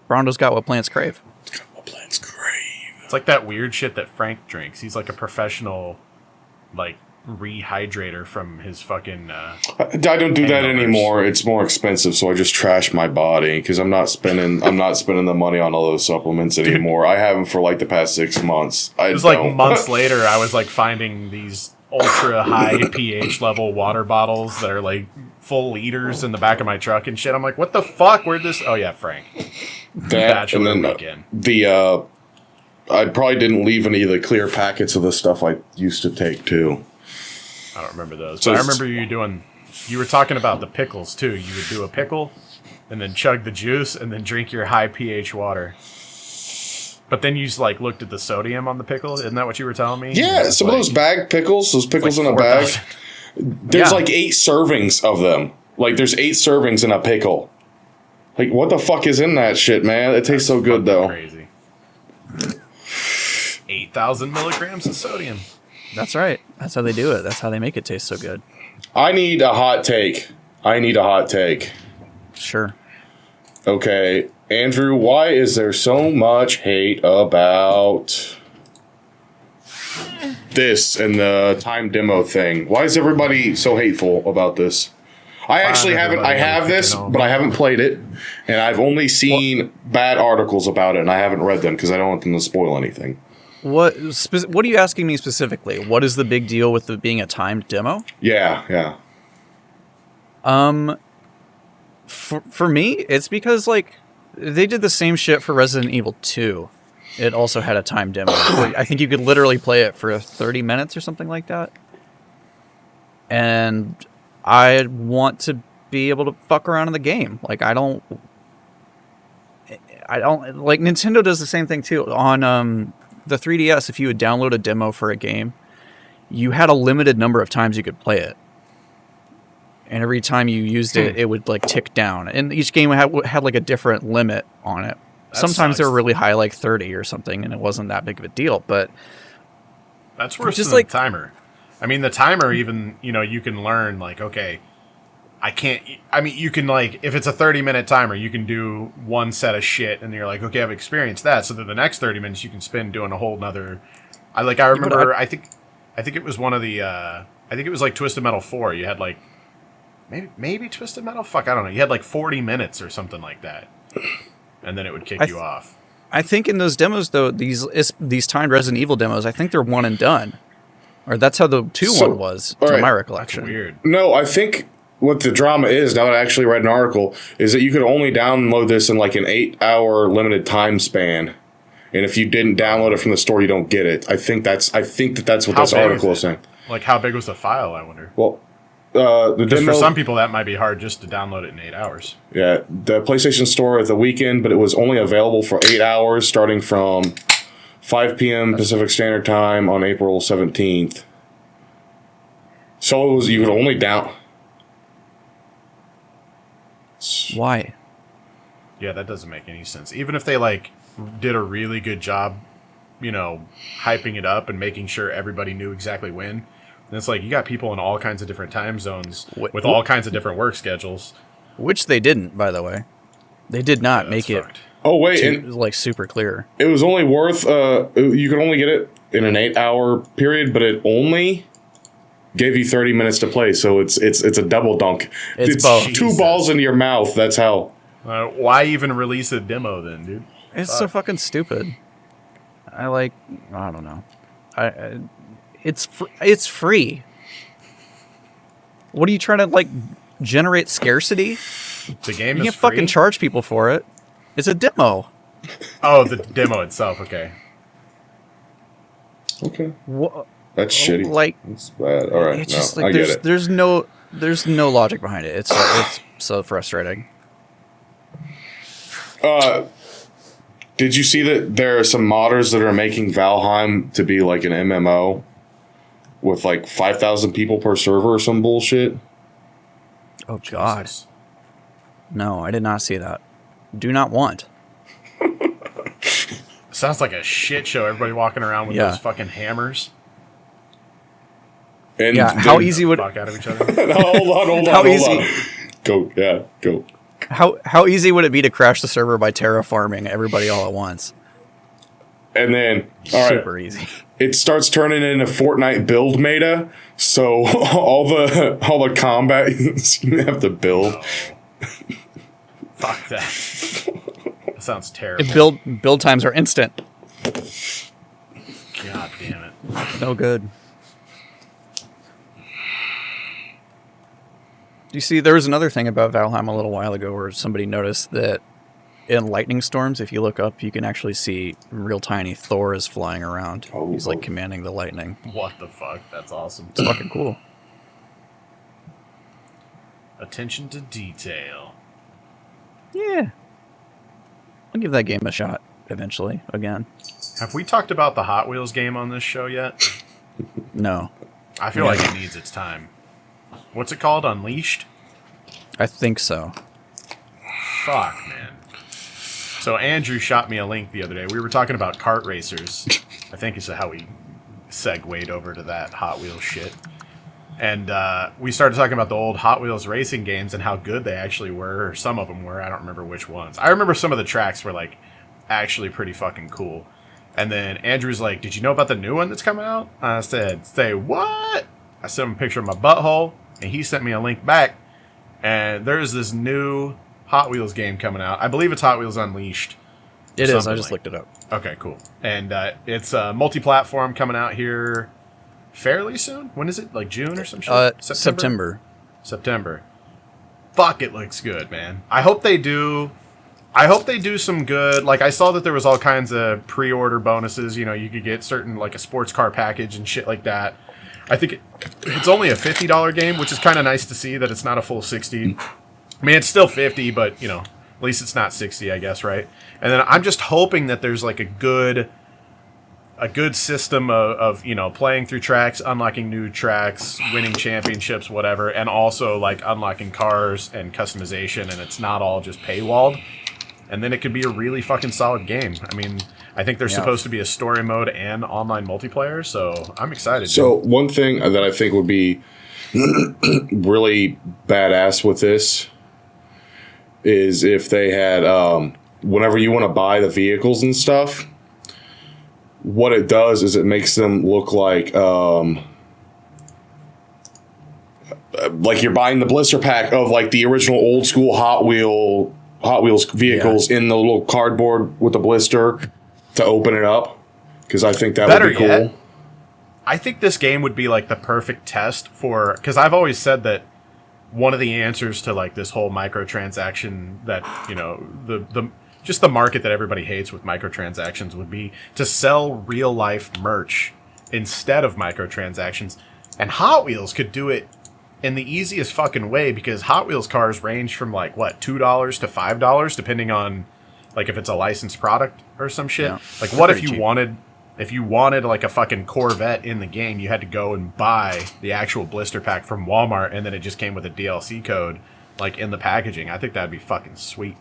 B: Brondo's got what plants crave.
A: It's got what plants crave.
C: It's like that weird shit that Frank drinks. He's like a professional, like, rehydrator from his fucking...
A: I don't do that anymore. It's more expensive, so I just trash my body because I'm not spending the money on all those supplements anymore. I haven't for like the past 6 months.
C: It was like months later, I was like finding these ultra high pH level water bottles that are like full liters in the back of my truck and shit. I'm like, what the fuck? Where'd this? Oh yeah, Frank.
A: That and then
C: weekend.
A: I probably didn't leave any of the clear packets of the stuff I used to take too.
C: I don't remember those.
A: So
C: but I remember you were talking about the pickles too. You would do a pickle and then chug the juice and then drink your high pH water. But then you just like looked at the sodium on the pickle. Isn't that what you were telling me?
A: Yeah, some of those bag pickles, those pickles
C: like
A: in a bag.
C: 4,000.
A: There's like 8 servings of them. Like there's 8 servings in a pickle. Like what the fuck is in that shit, man? It tastes so good though.
C: Crazy. 8,000 milligrams of sodium.
B: That's right. That's how they do it. That's how they make it taste so good.
A: I need a hot take.
B: Sure.
A: Okay, Andrew, why is there so much hate about this and the time demo thing? Why is everybody so hateful about this? I actually haven't. I have this, but I haven't played it, and I've only seen bad articles about it, and I haven't read them because I don't want them to spoil anything.
B: What are you asking me specifically? What is the big deal with it being a timed demo?
A: Yeah.
B: For me, it's because like they did the same shit for Resident Evil 2. It also had a timed demo. I think you could literally play it for 30 minutes or something like that. And I want to be able to fuck around in the game. Like I don't like Nintendo does the same thing too on the 3DS. If you would download a demo for a game, you had a limited number of times you could play it, and every time you used it, it would like tick down. And each game had like a different limit on it. Sometimes they were really high, like 30 or something, and it wasn't that big of a deal. But
C: that's worse
B: just
C: than
B: like
C: the timer. I mean, the timer even you can learn like okay. You can, like, if it's a 30-minute timer, you can do one set of shit, and you're like, okay, I've experienced that. So then the next 30 minutes you can spend doing a whole nother. I remember, I think it was one of the, I think it was like Twisted Metal 4. You had, like, maybe Twisted Metal? Fuck, I don't know. You had, like, 40 minutes or something like that. And then it would kick you off.
B: I think in those demos, though, these timed Resident Evil demos, I think they're one and done. Or that's how the 2 one was, to my recollection.
C: That's weird.
A: No, I think what the drama is, now that I actually read an article, is that you could only download this in like an 8-hour limited time span. And if you didn't download it from the store, you don't get it. I think that's what this article is saying.
C: Like, how big was the file, I wonder?
A: Well, the
C: because
A: demo,
C: for some people, that might be hard just to download it in 8 hours.
A: Yeah, the PlayStation Store at the weekend, but it was only available for 8 hours starting from 5 p.m. Pacific Standard Time on April 17th. So you could only
B: Why?
C: Yeah, that doesn't make any sense. Even if they like did a really good job, hyping it up and making sure everybody knew exactly when. And it's like you got people in all kinds of different time zones with all kinds of different work schedules.
B: Which they didn't, by the way. They did not make it.
A: Oh wait,
B: like super clear.
A: It was only worth. You could only get it in an 8-hour period, but it only gave you 30 minutes to play, so it's a double dunk.
B: It's both.
A: Two balls into your mouth. That's how.
C: Why even release a demo then, dude?
B: It's so fucking stupid. I don't know. It's free. What are you trying to like generate scarcity?
C: The game
B: You
C: is
B: can't
C: free?
B: fucking charge people for it. It's a demo.
C: Oh, the demo itself. Okay.
A: Okay.
B: What?
A: That's shitty.
B: Like,
A: That's bad. All right.
B: it's
A: No,
B: just like
A: I get it.
B: there's no logic behind it. It's so frustrating.
A: Did you see that there are some modders that are making Valheim to be like an MMO with like 5,000 people per server or some bullshit?
B: Oh God.
C: Jesus.
B: No, I did not see that. Do not want.
C: Sounds like a shit show. Everybody walking around with those fucking hammers.
A: And
B: Yeah, how
A: then-
B: easy would
C: Fuck out of each other.
A: hold
B: How
A: on.
B: easy?
A: Go. Yeah. Go.
B: how easy would it be to crash the server by terraforming everybody all at once?
A: And then all right.
B: Super easy.
A: It starts turning into Fortnite build meta, so all the combat you have to build.
C: Fuck that. That sounds terrible.
B: Build times are instant.
C: God damn it.
B: No good. You see, there was another thing about Valheim a little while ago where somebody noticed that in lightning storms, if you look up, you can actually see real tiny Thor is flying around.
A: Oh,
B: He's like commanding the lightning.
C: What the fuck? That's awesome.
B: It's fucking cool.
C: Attention to detail.
B: Yeah. I'll give that game a shot eventually again.
C: Have we talked about the Hot Wheels game on this show yet?
B: No.
C: I feel like it needs its time. What's it called? Unleashed?
B: I think so.
C: Fuck, man. So Andrew shot me a link the other day. We were talking about kart racers. I think is how we segued over to that Hot Wheels shit. And we started talking about the old Hot Wheels racing games and how good they actually were, or some of them were. I don't remember which ones. I remember some of the tracks were like actually pretty fucking cool. And then Andrew's like, "Did you know about the new one that's coming out?" I said, "Say what?" I sent him a picture of my butthole, and he sent me a link back. And there's this new Hot Wheels game coming out. I believe it's Hot Wheels Unleashed.
B: It is. I
C: Something
B: just
C: like-
B: looked it up.
C: Okay, cool. And it's multi-platform coming out here fairly soon. When is it? Like June or some shit?
B: September.
C: September. Fuck, it looks good, man. I hope they do some good. Like, I saw that there was all kinds of pre-order bonuses. You know, you could get certain, like, a sports car package and shit like that. I think it's only a $50 game, which is kind of nice to see that it's not a full 60. I mean, it's still 50, but, you know, at least it's not 60, I guess, right? And then I'm just hoping that there's, like, a good system of, you know, playing through tracks, unlocking new tracks, winning championships, whatever, and also, like, unlocking cars and customization, and it's not all just paywalled. And then it could be a really fucking solid game. I mean, I think there's supposed to be a story mode and online multiplayer, so I'm excited.
A: So one thing that I think would be really badass with this is if they had, whenever you want to buy the vehicles and stuff, what it does is it makes them look like you're buying the blister pack of like the original old school Hot Wheels vehicles in the little cardboard with the blister to open it up, because I think that would be cool.
C: Yet, I think this game would be like the perfect test for, because I've always said that one of the answers to like this whole microtransaction that, you know, the just the market that everybody hates with microtransactions would be to sell real life merch instead of microtransactions. And Hot Wheels could do it in the easiest fucking way, because Hot Wheels cars range from like what, $2 to $5 depending on like if it's a licensed product or some shit.
B: Yeah,
C: like what if
B: pretty
C: you
B: cheap.
C: wanted like a fucking Corvette in the game, you had to go and buy the actual blister pack from Walmart, and then it just came with a DLC code like in the packaging. I think that'd be fucking sweet.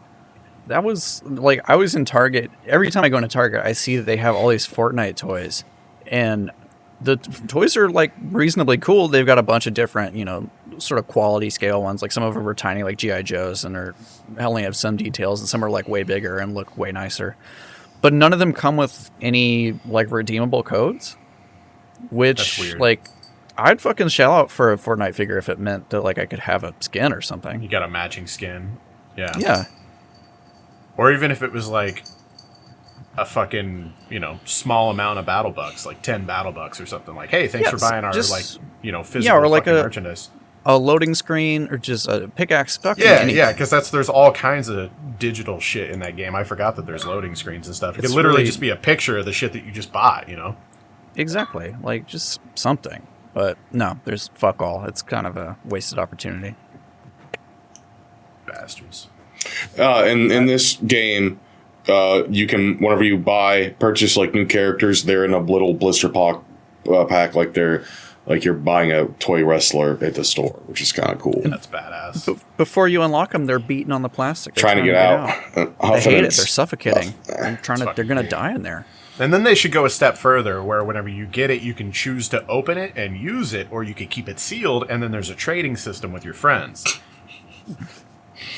B: That was like, I was in Target. Every time I go into Target, I see that they have all these Fortnite toys, and the toys are like reasonably cool. They've got a bunch of different, you know, sort of quality scale ones. Like some of them are tiny, like G.I. Joes, and are only have some details, and some are like way bigger and look way nicer. But none of them come with any like redeemable codes,
C: That's
B: which
C: weird.
B: like I'd fucking shell out for a Fortnite figure if it meant that like I could have a skin or something.
C: You got a matching skin. Yeah.
B: Yeah.
C: Or even if it was like a fucking, small amount of battle bucks, like 10 battle bucks or something. Like, hey, thanks for buying our, physical
B: or like
C: merchandise.
B: A loading screen or just a pickaxe.
C: Yeah, because there's all kinds of digital shit in that game. I forgot that there's loading screens and stuff. It could literally just be a picture of the shit that you just bought,
B: Exactly. Like, just something. But no, there's fuck all. It's kind of a wasted opportunity.
C: Bastards.
A: In this game, you can, whenever you purchase like new characters, they're in a little blister pack, like you're buying a toy wrestler at the store, which is kind of cool.
C: That's badass.
B: Before you unlock them, they're beating on the plastic.
A: Trying to get out.
B: I hate it. They're suffocating. They're going to die in there.
C: And then they should go a step further, where whenever you get it, you can choose to open it and use it, or you can keep it sealed, and then there's a trading system with your friends.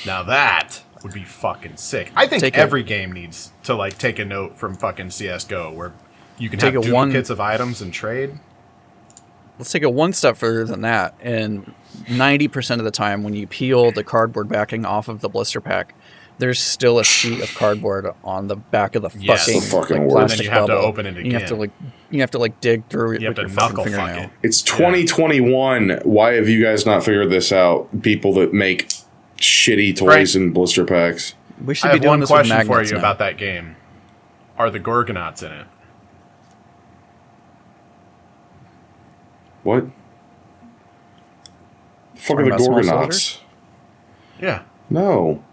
C: Now that would be fucking sick. I think every game needs to take a note from fucking CS:GO, where you can have duplicates of items and trade.
B: Let's take it one step further than that. And 90% of the time, when you peel the cardboard backing off of the blister pack, there's still a sheet of cardboard on the back of the fucking
C: plastic
A: worst.
C: bubble. And then you have to open it again.
B: You have to dig through it
C: with your fucking fingernail.
A: It's 2021. Why have you guys not figured this out? People that make shitty toys and blister packs.
B: We should be doing this with magnets. I have one question for you
C: about that game. Are the Gorgonauts in it?
A: What? The fuck are the Gorgonauts?
C: Yeah.
A: No.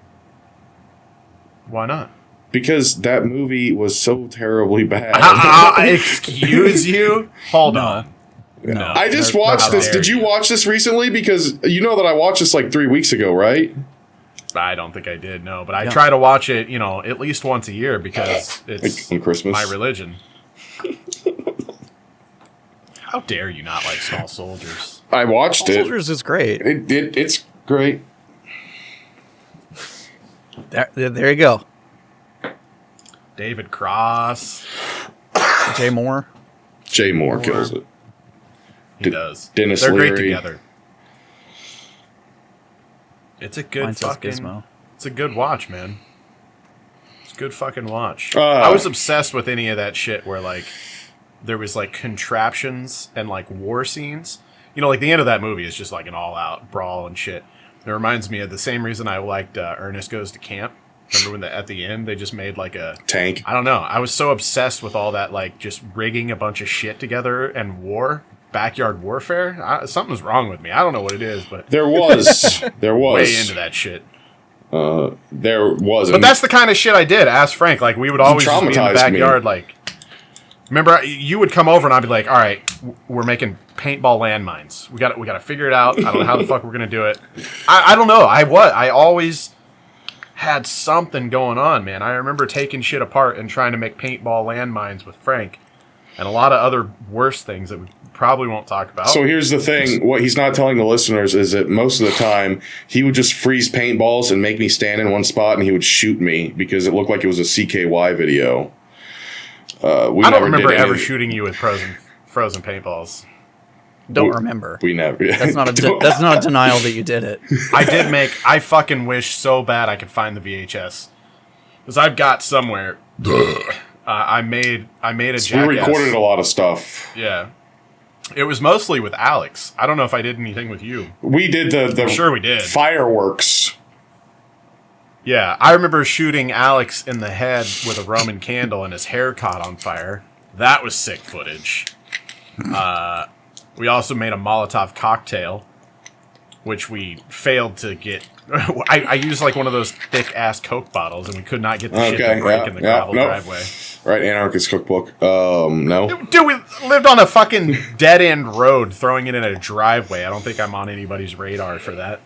C: Why not?
A: Because that movie was so terribly bad.
C: Excuse you? Hold on.
A: No. I just watched this. Did you watch this recently? Because you know that I watched this 3 weeks ago, right?
C: I don't think I did, no. But I try to watch it, at least once a year because it's
A: on Christmas.
C: My religion. How dare you not like Small Soldiers?
A: I watched
B: Small Soldiers is great.
A: It's great.
B: There you go.
C: David Cross.
B: Jay Moore.
A: Jay Moore kills it.
C: He does.
A: Dennis
C: They're
A: Leary.
C: great together. It's a good
B: Gizmo.
C: It's a good watch, man. It's a good fucking watch. I was obsessed with any of that shit where there was contraptions and war scenes. The end of that movie is just an all-out brawl and shit. It reminds me of the same reason I liked Ernest Goes to Camp. Remember when at the end they just made a
A: tank?
C: I don't know. I was so obsessed with all that just rigging a bunch of shit together and backyard warfare. Something's wrong with me. I don't know what it is, but
A: there was
C: way into that shit.
A: There was,
C: but that's the kind of shit I did. Ask Frank. We would always just be in the backyard. Remember, you would come over and I'd be like, "All right, we're making paintball landmines. We got to figure it out. I don't know how the fuck we're gonna do it. I don't know. I always had something going on, man. I remember taking shit apart and trying to make paintball landmines with Frank, and a lot of other worse things that we probably won't talk about.
A: So here's the thing. What he's not telling the listeners is that most of the time he would just freeze paintballs and make me stand in one spot and he would shoot me because it looked like it was a CKY video. I don't remember
C: ever shooting you with frozen paintballs.
B: Don't remember.
A: We never.
B: That's not a denial that you did it.
C: I fucking wish so bad I could find the VHS. Because I've got somewhere. I made a Jackass.
A: We recorded a lot of stuff.
C: Yeah. It was mostly with Alex. I don't know if I did anything with you.
A: We did
C: I'm sure we did.
A: Fireworks.
C: Yeah, I remember shooting Alex in the head with a Roman candle and his hair caught on fire. That was sick footage. We also made a Molotov cocktail, which we failed to get. I used one of those thick-ass Coke bottles, and we could not get the shit to break in the gravel driveway.
A: Right, Anarchist Cookbook. No.
C: Dude, we lived on a fucking dead-end road, throwing it in a driveway. I don't think I'm on anybody's radar for that.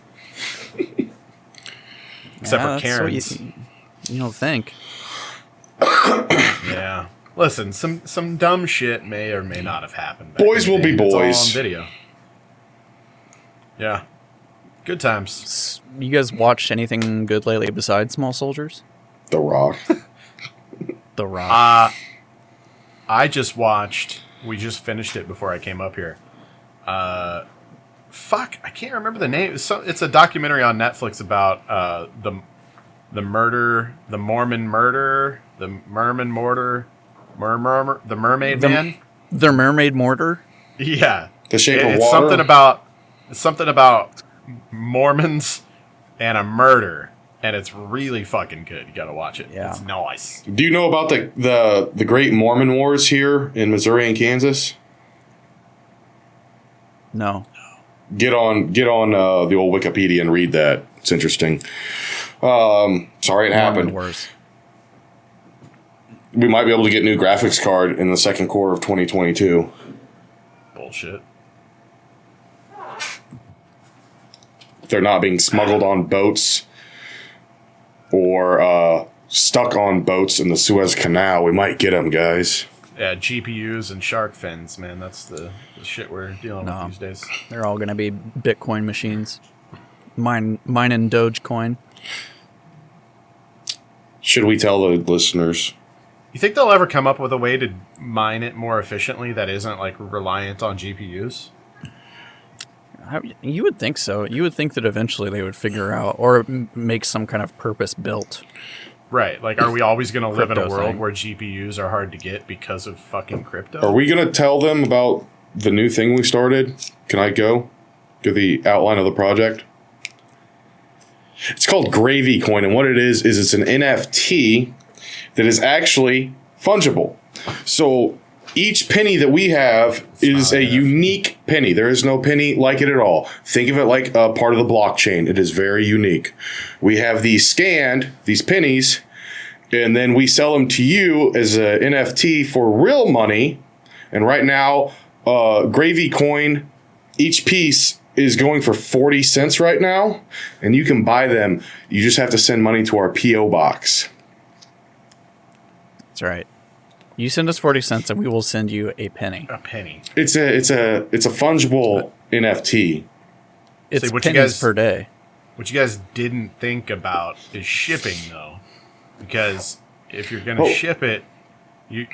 C: Except for Karen's.
B: You don't think.
C: Yeah. Listen, some dumb shit may or may not have happened.
A: Boys will be boys.
C: It's all on video. Yeah. Good times.
B: You guys watched anything good lately besides Small Soldiers?
A: The Rock.
B: The Rock.
C: I just watched. We just finished it before I came up here. Fuck, I can't remember the name. It's a documentary on Netflix about the murder, the Mormon murder, the Merman mortar, the Mermaid Man.
B: The Mermaid Mortar.
C: Yeah,
A: The Shape of
C: it's
A: Water.
C: something about Mormons and a murder, and it's really fucking good. You gotta watch it.
B: Yeah.
C: It's nice.
A: Do you know about the Great Mormon Wars here in Missouri and Kansas?
B: No.
A: Get on the old Wikipedia and read that. It's interesting. Sorry it happened.
B: Wars.
A: We might be able to get new graphics card in the second quarter of 2022.
C: Bullshit.
A: If they're not being smuggled on boats or stuck on boats in the Suez Canal, we might get them, guys.
C: Yeah, GPUs and shark fins, man. That's the shit we're dealing with these days.
B: They're all going to be Bitcoin machines. Mine and Dogecoin.
A: Should we tell the listeners?
C: You think they'll ever come up with a way to mine it more efficiently that isn't like reliant on GPUs?
B: You would think so. You would think that eventually they would figure out or make some kind of purpose built.
C: Right. Like, are we always going to live in a
B: Crypto
C: world
B: thing.
C: where GPUs are hard to get because of fucking crypto?
A: Are we going to tell them about the new thing we started? Can I go? Give the outline of the project? It's called GravyCoin, and what it is it's an NFT that is actually fungible. So each penny that we have is a unique penny. There is no penny like it at all. Think of it like a part of the blockchain. It is very unique. We have these scanned, these pennies, and then we sell them to you as an NFT for real money. And right now, GravyCoin, each piece is going for 40 cents right now, and you can buy them. You just have to send money to our P.O. box.
B: That's right. You send us 40 cents and we will send you a penny.
C: A penny.
A: It's a fungible NFT.
B: It's
C: See, what
B: pennies
C: you guys-
B: per day.
C: What you guys didn't think about is shipping, though. Because if you're going to
A: Oh.
C: ship it, you...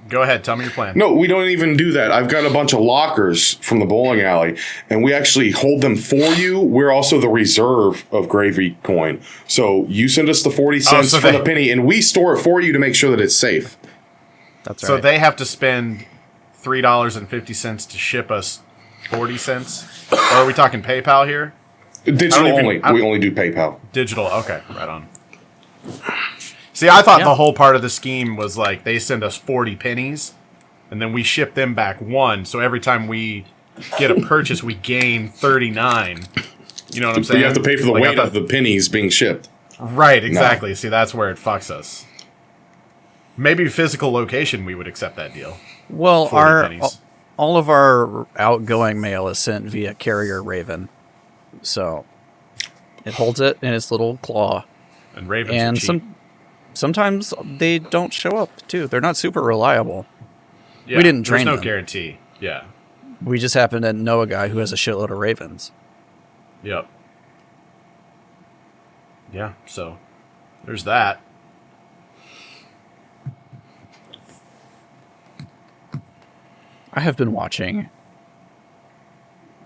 C: Go ahead, tell me your plan.
A: No, we don't even do that. I've got a bunch of lockers from the bowling alley, and we actually hold them for you. We're also the reserve of GravyCoin. So you send us the 40 cents
C: so
A: for
C: they-
A: the penny, and we store it for you to make sure that it's safe.
B: That's
C: So
B: right.
C: they have to spend $3.50 to ship us 40 cents? Or are we talking PayPal here?
A: Digital
C: even-
A: only. We only do PayPal.
C: Digital. Okay, right on. See, I thought
B: Yeah.
C: the whole part of the scheme was like they send us 40 pennies, and then we ship them back one. So every time we get a purchase, we gain 39. You know what I'm
A: But
C: saying?
A: you have to pay for the
C: Like, I
A: weight
C: thought-
A: of the pennies being shipped.
C: Right, exactly. See, that's where it fucks us. Maybe physical location, we would accept that deal.
B: well,
C: 40 pennies.
B: all of our outgoing mail is sent via Carrier Raven. So it holds it in its little claw.
C: And Ravens
B: And
C: are cheap.
B: sometimes they don't show up, too. They're not super reliable.
C: Yeah,
B: we didn't train
C: There's no
B: them.
C: guarantee. Yeah.
B: We just happen to know a guy who has a shitload of ravens.
C: Yep. Yeah, so there's that.
B: I have been watching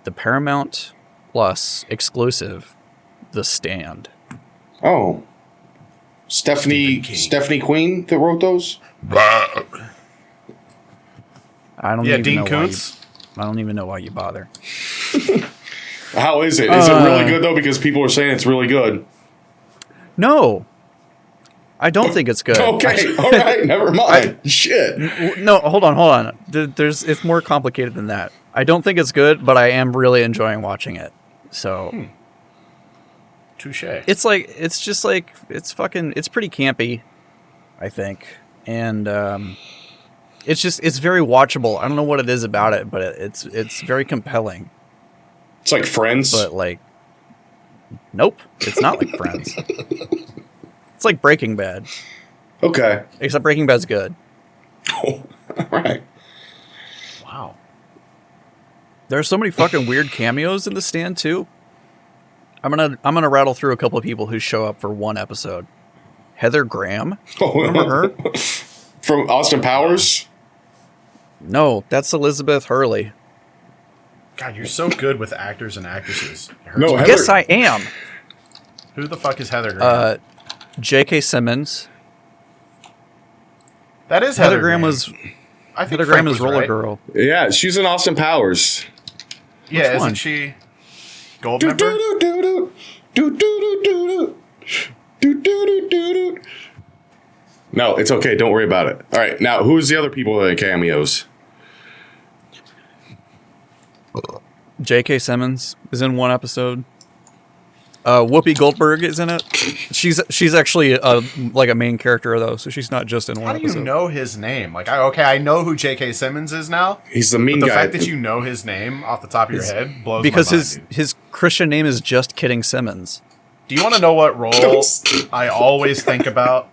B: the Paramount Plus exclusive, The Stand.
A: Oh.
C: Stephen King.
A: Stephanie Queen that wrote those?
B: I don't
C: Yeah,
B: even
C: Dean
B: know
C: Koontz.
B: I don't even know why you bother.
A: How is it? Is it really good, though? Because people are saying it's really good.
B: No, I don't think it's good.
A: Okay, all right, never mind. Shit.
B: No, hold on. It's more complicated than that. I don't think it's good, but I am really enjoying watching it. So
C: Touche.
B: it's pretty campy, I think, and it's very watchable. I don't know what it is about it, but it's very compelling.
A: It's like Friends.
B: But like, nope, it's not like Friends. It's like Breaking Bad,
A: Okay.
B: except Breaking Bad's good.
A: All right.
C: Wow.
B: There's so many fucking weird cameos in The Stand too. I'm gonna rattle through a couple of people who show up for one episode. Heather Graham, remember her?
A: From Austin Powers?
B: No, that's Elizabeth Hurley.
C: God, you're so good with actors and actresses. It hurts
A: No,
C: my-
A: Heather-
B: Yes, I am.
C: Who the fuck is Heather Graham?
B: J.K. Simmons.
C: That is
B: Heather
C: Heather
B: Graham
C: Graham.
B: was
C: I think
B: Heather
C: Frank
B: Graham is
C: was
B: Roller
C: right.
B: Girl.
A: Yeah, she's in Austin Powers.
C: Yeah,
B: Which one?
C: isn't she Gold member?
A: No, it's okay. Don't worry about it. All right, now who's the other people that cameos?
B: J.K. Simmons is in one episode. Whoopi Goldberg is in it. She's actually like a main character though, so she's not just in one
C: How do you
B: episode.
C: know his name? Like, I know who J.K. Simmons is now.
A: He's the mean
C: The
A: guy.
C: fact that you know his name off the top of your head blows
B: Because
C: my mind, dude.
B: his Christian name is Just Kidding Simmons.
C: Do you want to know what role I always think about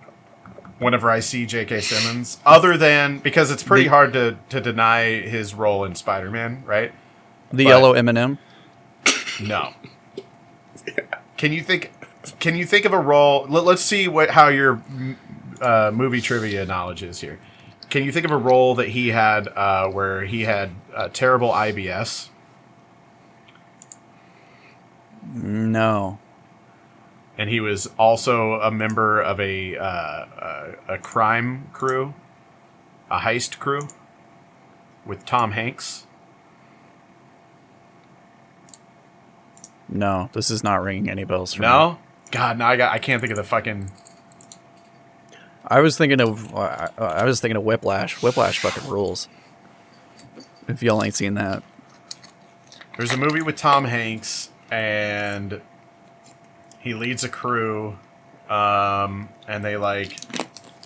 C: whenever I see J.K. Simmons? Other than, because it's pretty hard to deny his role in Spider-Man, right?
B: The
C: But-
B: yellow M&M.
C: No. Can you think of a role? Let's see how your movie trivia knowledge is here. Can you think of a role that he had where he had terrible IBS?
B: No.
C: And he was also a member of a crime crew, a heist crew, with Tom Hanks.
B: No, this is not ringing any bells for me.
C: No, God, no, I can't think of the fucking.
B: I was thinking of Whiplash. Whiplash fucking rules. If y'all ain't seen that.
C: There's a movie with Tom Hanks, and he leads a crew, and they like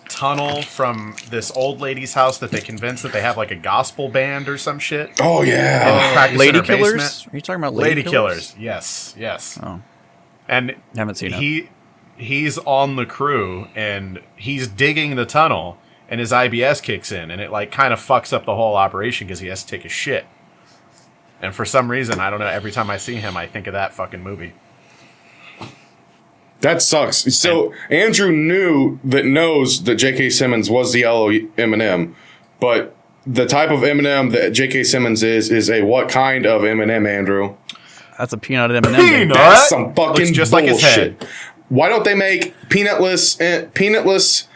C: tunnel from this old lady's house that they convince that they have like a gospel band or some shit.
A: Oh yeah.
C: Practice in
B: Lady
C: her
B: Killers?
C: basement.
B: Are you talking about
C: Lady Killers? Yes.
B: Oh,
C: And
B: haven't seen it.
C: he's on the crew, and he's digging the tunnel, and his IBS kicks in, and it like kind of fucks up the whole operation because he has to take a shit. And for some reason, I don't know, every time I see him, I think of that fucking movie.
A: That sucks. So Andrew knows that J.K. Simmons was the yellow M&M, but the type of M&M that J.K. Simmons is a what kind of M&M, Andrew?
B: That's a peanut M&M.
C: Peanut?
A: That's some fucking
C: Looks just
A: bullshit.
C: like his head.
A: Why don't they make peanutless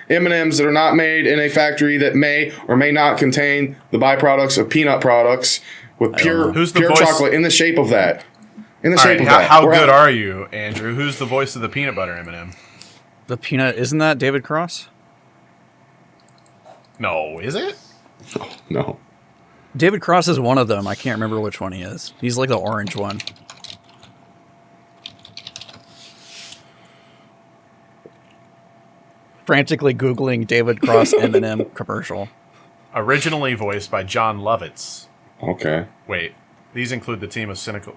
A: M&Ms that are not made in a factory that may or may not contain the byproducts of peanut products with pure
C: Who's the
A: pure
C: voice-
A: chocolate in the shape of that? In the
C: All
A: shape
C: right,
A: of that.
C: how
A: Or
C: good are you, Andrew? Who's the voice of the peanut butter M&M?
B: The peanut, isn't that David Cross?
C: No, is it?
A: No.
B: David Cross is one of them. I can't remember which one he is. He's like the orange one. Frantically Googling David Cross M&M commercial.
C: Originally voiced by John Lovitz.
A: Okay.
C: Wait, these include the team of cynical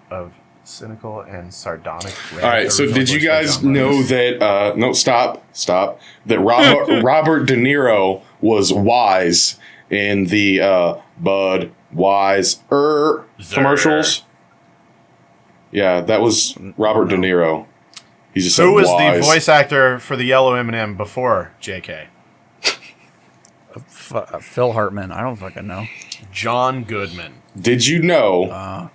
C: and sardonic.
A: All right. So
C: Originally
A: did you
C: voiced by
A: guys
C: John
A: know
C: Lovitz.
A: that? No, stop. That Robert De Niro was wise in the Bud Wise commercials. Yeah, that was Robert De Niro. He just said
C: Who was
A: wise.
C: the voice actor for the yellow M&M before J.K.?
B: Phil Hartman. I don't fucking know.
C: John Goodman.
A: Did you know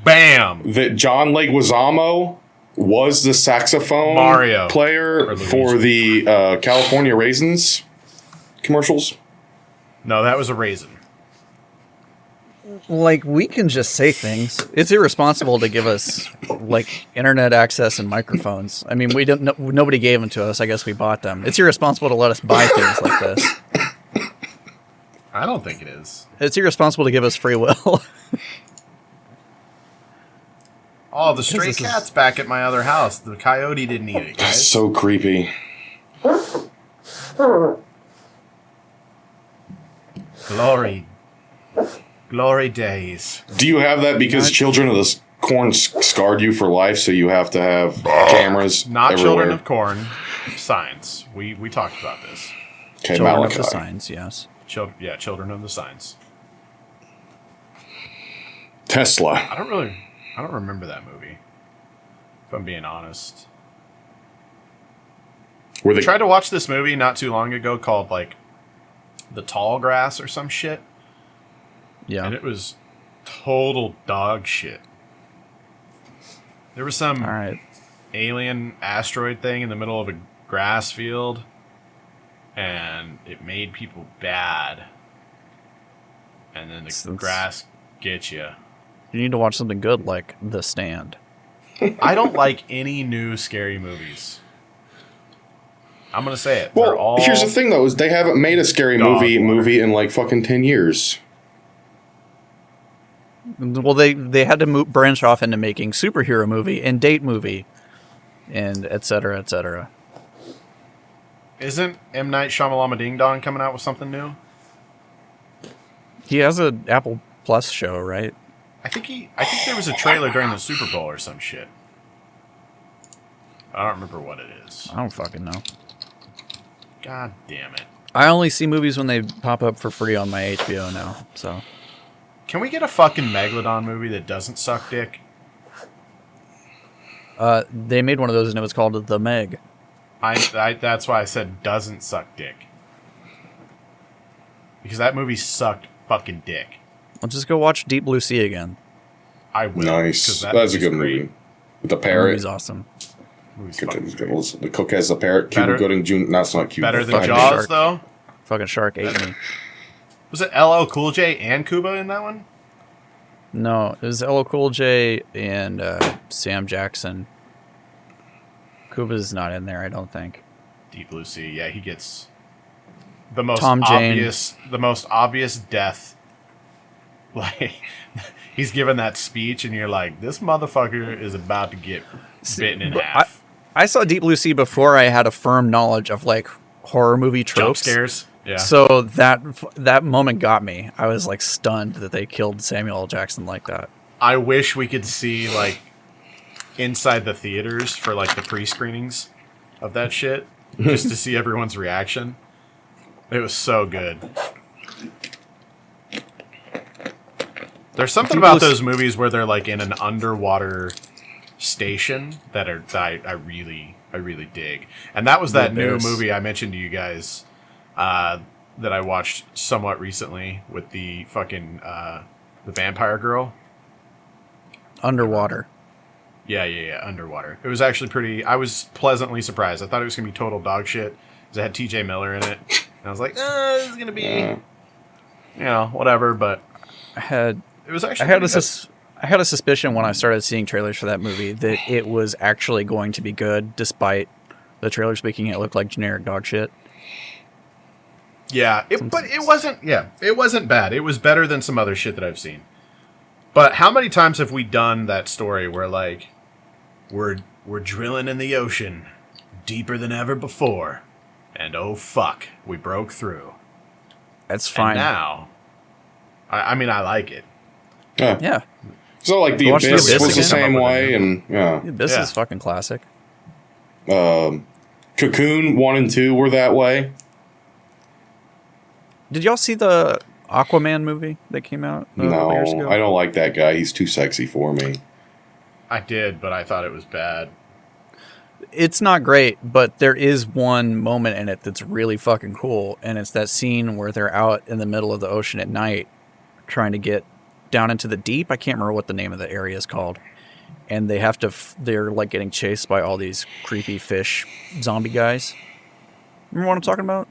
C: Bam!
A: that John Leguizamo was the saxophone
C: Mario.
A: player
C: Or
A: for the California Raisins commercials?
C: No, that was a raisin.
B: Like, we can just say things. It's irresponsible to give us, like, internet access and microphones. I mean, nobody gave them to us. I guess we bought them. It's irresponsible to let us buy things like this.
C: I don't think it is.
B: It's irresponsible to give us free will.
C: Oh, the stray
B: this is-
C: cat's back at my other house. The coyote didn't eat it,
A: That's
C: guys.
A: so creepy.
C: Glory days.
A: Do you have that because Children of the Corn scarred you for life, so you have to have cameras
C: Not
A: everywhere?
C: Children of Corn. Signs. We talked about this.
A: Okay,
B: Children of
A: Malachi.
B: the Signs, yes.
C: Children of the Signs.
A: Tesla.
C: I don't remember that movie. If I'm being honest.
A: Were
C: I
A: they
C: tried to watch this movie not too long ago called like The Tall Grass or some shit.
B: Yeah.
C: And it was total dog shit. There was some
B: All right.
C: alien asteroid thing in the middle of grass field, and it made people bad. And then the grass gets you.
B: You need to watch something good like The Stand.
C: I don't like any new scary movies. I'm gonna say it.
A: Well, here's the thing, though, is they haven't made a scary movie in like fucking 10 years.
B: Well, they had to branch off into making superhero movie and date movie, and et cetera, et cetera.
C: Isn't M. Night Shyamalan Ding Dong coming out with something new?
B: He has an Apple Plus show, right?
C: I think there was a trailer during the Super Bowl or some shit. I don't remember what it is.
B: I don't fucking know.
C: God damn it.
B: I only see movies when they pop up for free on my HBO now, so.
C: Can we get a fucking Megalodon movie that doesn't suck dick?
B: They made one of those and it was called The Meg.
C: That's why I said doesn't suck dick. Because that movie sucked fucking dick.
B: I'll just go watch Deep Blue Sea again.
C: I will.
A: Nice. That's a good movie. With the parrot.
B: That movie's awesome.
A: The cook has the parrot. Cuba Gooding Jr. No, it's not Cuba.
C: Better than Jaws, though?
B: Fucking shark ate me.
C: Was it LL Cool J and Cuba in that one?
B: No, it was LL Cool J and Sam Jackson. Cuba's not in there, I don't think.
C: Deep Blue Sea, yeah, he gets the most obvious death. Like, he's given that speech, and you're like, this motherfucker is about to get bitten in half.
B: I saw Deep Blue Sea before I had a firm knowledge of like horror movie tropes.
C: Jump scares. Yeah.
B: So that moment got me. I was like stunned that they killed Samuel L. Jackson like that.
C: I wish we could see like inside the theaters for like the pre-screenings of that shit, just to see everyone's reaction. It was so good. There's something about those movies where they're like in an underwater station that I really dig. And that was that new movie I mentioned to you guys that I watched somewhat recently with the fucking the vampire girl.
B: Underwater.
C: Yeah, Underwater. It was actually pretty. I was pleasantly surprised. I thought it was gonna be total dog shit because it had T.J. Miller in it, and I was like, this is gonna be, whatever. But it was actually.
B: I had a suspicion when I started seeing trailers for that movie that it was actually going to be good, despite the trailers making it look like generic dog shit.
C: Yeah, but it wasn't. Yeah, it wasn't bad. It was better than some other shit that I've seen. But how many times have we done that story where like we're drilling in the ocean deeper than ever before, and oh fuck, we broke through.
B: That's fine.
C: And now, I mean, I like it.
B: Yeah.
A: So like the Abyss was the same way, and
B: The Abyss is fucking classic.
A: Cocoon 1 and 2 were that way.
B: Did y'all see the Aquaman movie that came out a couple years ago?
A: No, I don't like that guy. He's too sexy for me.
C: I did, but I thought it was bad.
B: It's not great, but there is one moment in it that's really fucking cool, and it's that scene where they're out in the middle of the ocean at night trying to get down into the deep. I can't remember what the name of the area is called. And they have to, they're like getting chased by all these creepy fish zombie guys. Remember what I'm talking about?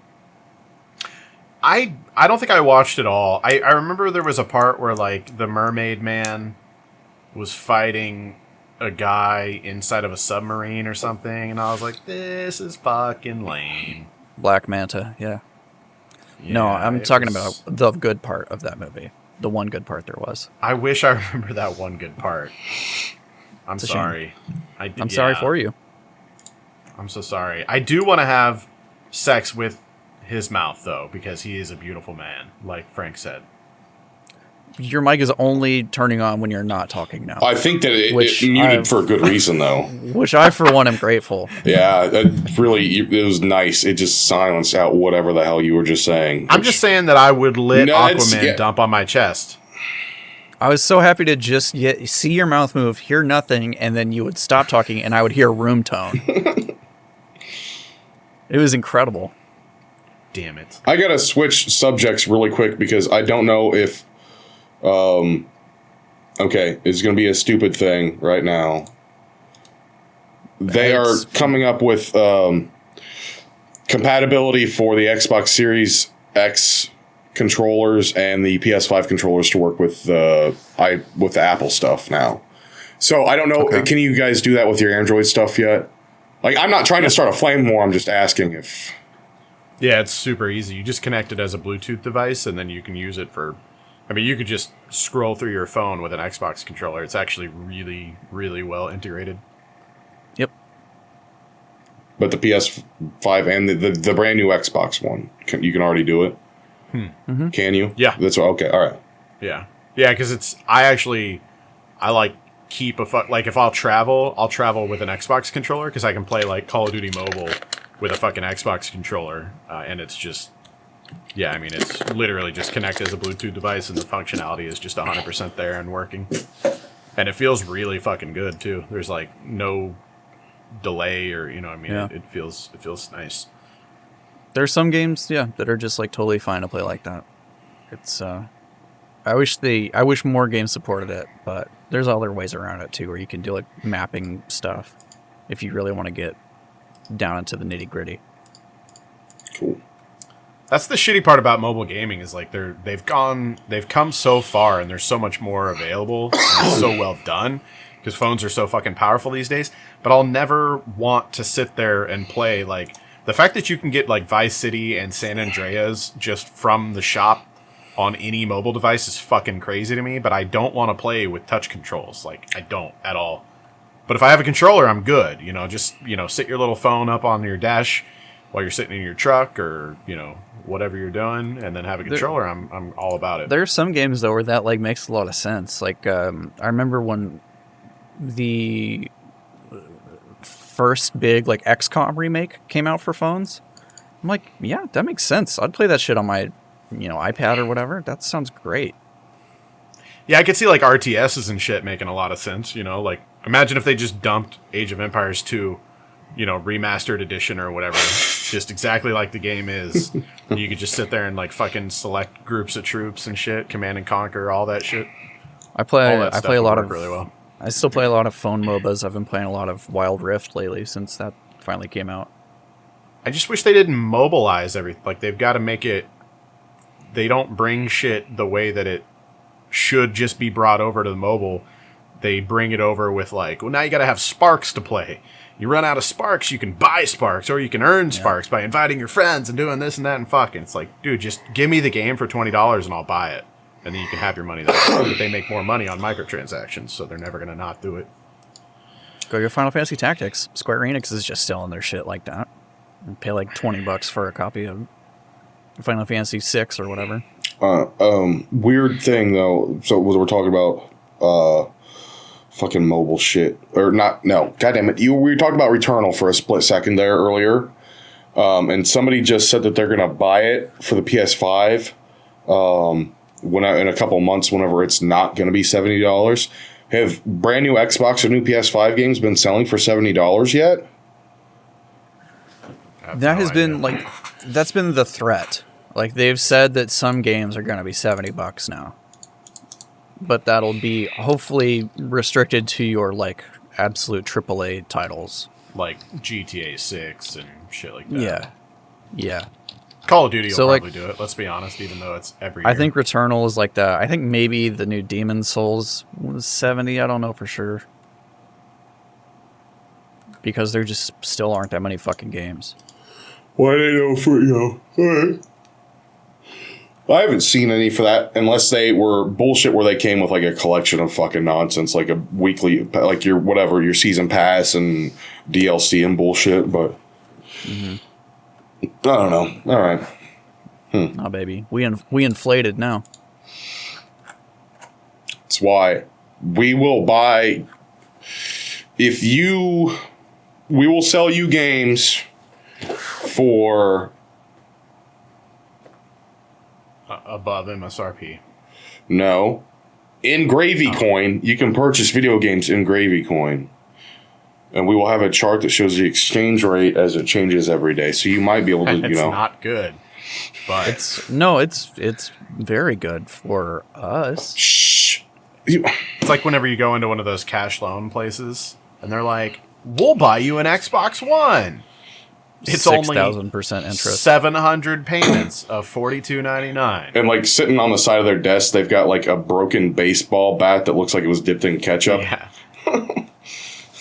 C: I don't think I watched it all. I remember there was a part where like the mermaid man was fighting a guy inside of a submarine or something, and I was like, this is fucking lame.
B: Black Manta, yeah. No, I'm talking about the good part of that movie. The one good part there was.
C: I wish I remember that one good part. I'm sorry.
B: I'm sorry for you.
C: I'm so sorry. I do want to have sex with his mouth, though, because he is a beautiful man, like Frank said.
B: Your mic is only turning on when you're not talking now.
A: I think that it muted for a good reason, though.
B: Which I, for one, am grateful.
A: Yeah, it was nice. It just silenced out whatever the hell you were just saying.
C: I'm just saying that I would let Aquaman dump on my chest.
B: I was so happy to just see your mouth move, hear nothing, and then you would stop talking, and I would hear room tone. It was incredible.
C: Damn it.
A: I gotta switch subjects really quick because I don't know if... okay, it's going to be a stupid thing right now. They are coming up with compatibility for the Xbox Series X controllers and the PS5 controllers to work with the Apple stuff now. So I don't know.
B: Okay.
A: Can you guys do that with your Android stuff yet? Like, I'm not trying to start a flame war. I'm just asking if.
C: Yeah, it's super easy. You just connect it as a Bluetooth device, and then you can use it for... I mean, you could just scroll through your phone with an Xbox controller. It's actually really, really well integrated.
B: Yep.
A: But the PS5 and the brand new Xbox one, you can already do it?
B: Mm-hmm.
A: Can you?
C: Yeah.
A: That's okay. All right.
C: Yeah. Yeah, because it's... I like keep like if I'll travel with an Xbox controller because I can play like Call of Duty Mobile with a fucking Xbox controller, and it's just, yeah, I mean, it's literally just connect as a Bluetooth device, and the functionality is just 100% there and working, and it feels really fucking good too. There's like no delay or
B: Yeah.
C: it feels nice.
B: There's some games, that are just like totally fine to play like that. It's I wish more games supported it, but there's other ways around it too, where you can do like mapping stuff if you really want to get down into the nitty gritty.
A: Cool.
C: That's the shitty part about mobile gaming is like they've come so far and there's so much more available and it's so well done because phones are so fucking powerful these days. But I'll never want to sit there and play like the fact that you can get like Vice City and San Andreas just from the shop on any mobile device is fucking crazy to me. But I don't want to play with touch controls. Like I don't at all. But if I have a controller, I'm good. Just sit your little phone up on your dash while you're sitting in your truck or whatever you're doing, and then have a controller. I'm all about it.
B: There are some games though where that like makes a lot of sense. Like I remember when the first big like XCOM remake came out for phones. I'm like, yeah, that makes sense. I'd play that shit on my iPad or whatever. That sounds great.
C: Yeah, I could see like RTSs and shit making a lot of sense. Like imagine if they just dumped Age of Empires 2, remastered edition or whatever, just exactly like the game is. And you could just sit there and like fucking select groups of troops and shit, command and conquer, all that shit.
B: I play
C: All that
B: a
C: stuff would
B: lot
C: work
B: of
C: really well.
B: I still play a lot of phone MOBAs. I've been playing a lot of Wild Rift lately since that finally came out.
C: I just wish they didn't mobilize everything. Like they've got to make it. They don't bring shit the way that it should just be brought over to the mobile. They bring it over with like, well, now you got to have Sparks to play. You run out of Sparks, you can buy Sparks, or you can earn Sparks by inviting your friends and doing this and that and fucking. It's like, dude, just give me the game for $20 and I'll buy it, and then you can have your money there. But they make more money on microtransactions, so they're never gonna not do it.
B: Go to Final Fantasy Tactics. Square Enix is just selling their shit like that. And pay like $20 for a copy of Final Fantasy 6 or whatever.
A: Weird thing though. So we're talking about fucking mobile shit or not? No, goddamn it! We were talking about Returnal for a split second there earlier, and somebody just said that they're gonna buy it for the PS5. In a couple months, whenever it's not gonna be $70. Have brand new Xbox or new PS5 games been selling for $70 yet?
B: That has been like, that's been the threat. Like they've said that some games are going to be $70 now, but that'll be hopefully restricted to your like absolute AAA titles,
C: Like GTA 6 and shit like that.
B: Yeah.
C: Call of Duty will
B: So,
C: probably
B: like,
C: do it. Let's be honest, even though it's every year.
B: I think Returnal is like that. I think maybe the new Demon's Souls was 70. I don't know for sure, because there just still aren't that many fucking games.
A: Why they know for alright. I haven't seen any for that unless they were bullshit where they came with like a collection of fucking nonsense, like a weekly, like your season pass and DLC and bullshit. But I don't know. All right.
B: Oh baby, we inflated now.
A: That's why we will buy. We will sell you games for
C: above MSRP.
A: no. In GravyCoin, you can purchase video games in GravyCoin. And we will have a chart that shows the exchange rate as it changes every day. So you might be able to,
C: It's not good, but
B: It's very good for us.
A: Shh.
C: it's like whenever you go into one of those cash loan places and they're like, "We'll buy you an Xbox One." It's only
B: 6,000% interest.
C: 700 payments of $42.99.
A: And like sitting on the side of their desk, they've got like a broken baseball bat that looks like it was dipped in ketchup.
C: Yeah.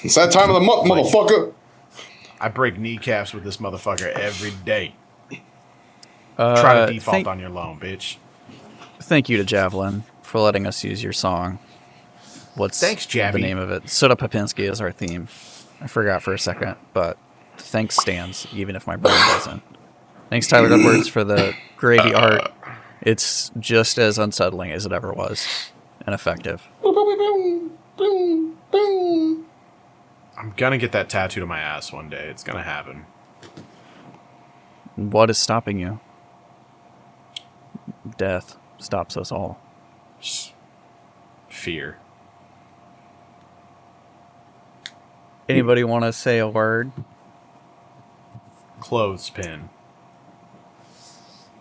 A: It's that time of the month, motherfucker.
C: I break kneecaps with this motherfucker every day. Try to default on your loan, bitch.
B: Thank you to Javelin for letting us use your song.
C: Thanks, Javi.
B: The name of it? Soda Popinski is our theme. I forgot for a second, but thanks stands, even if my brain doesn't. Thanks, Tyler Edwards, for the gravy art. It's just as unsettling as it ever was, and effective.
C: I'm gonna get that tattooed on my ass one day. It's gonna happen.
B: What is stopping you? Death stops us all.
C: Fear.
B: Anybody want to say a word?
C: Clothespin.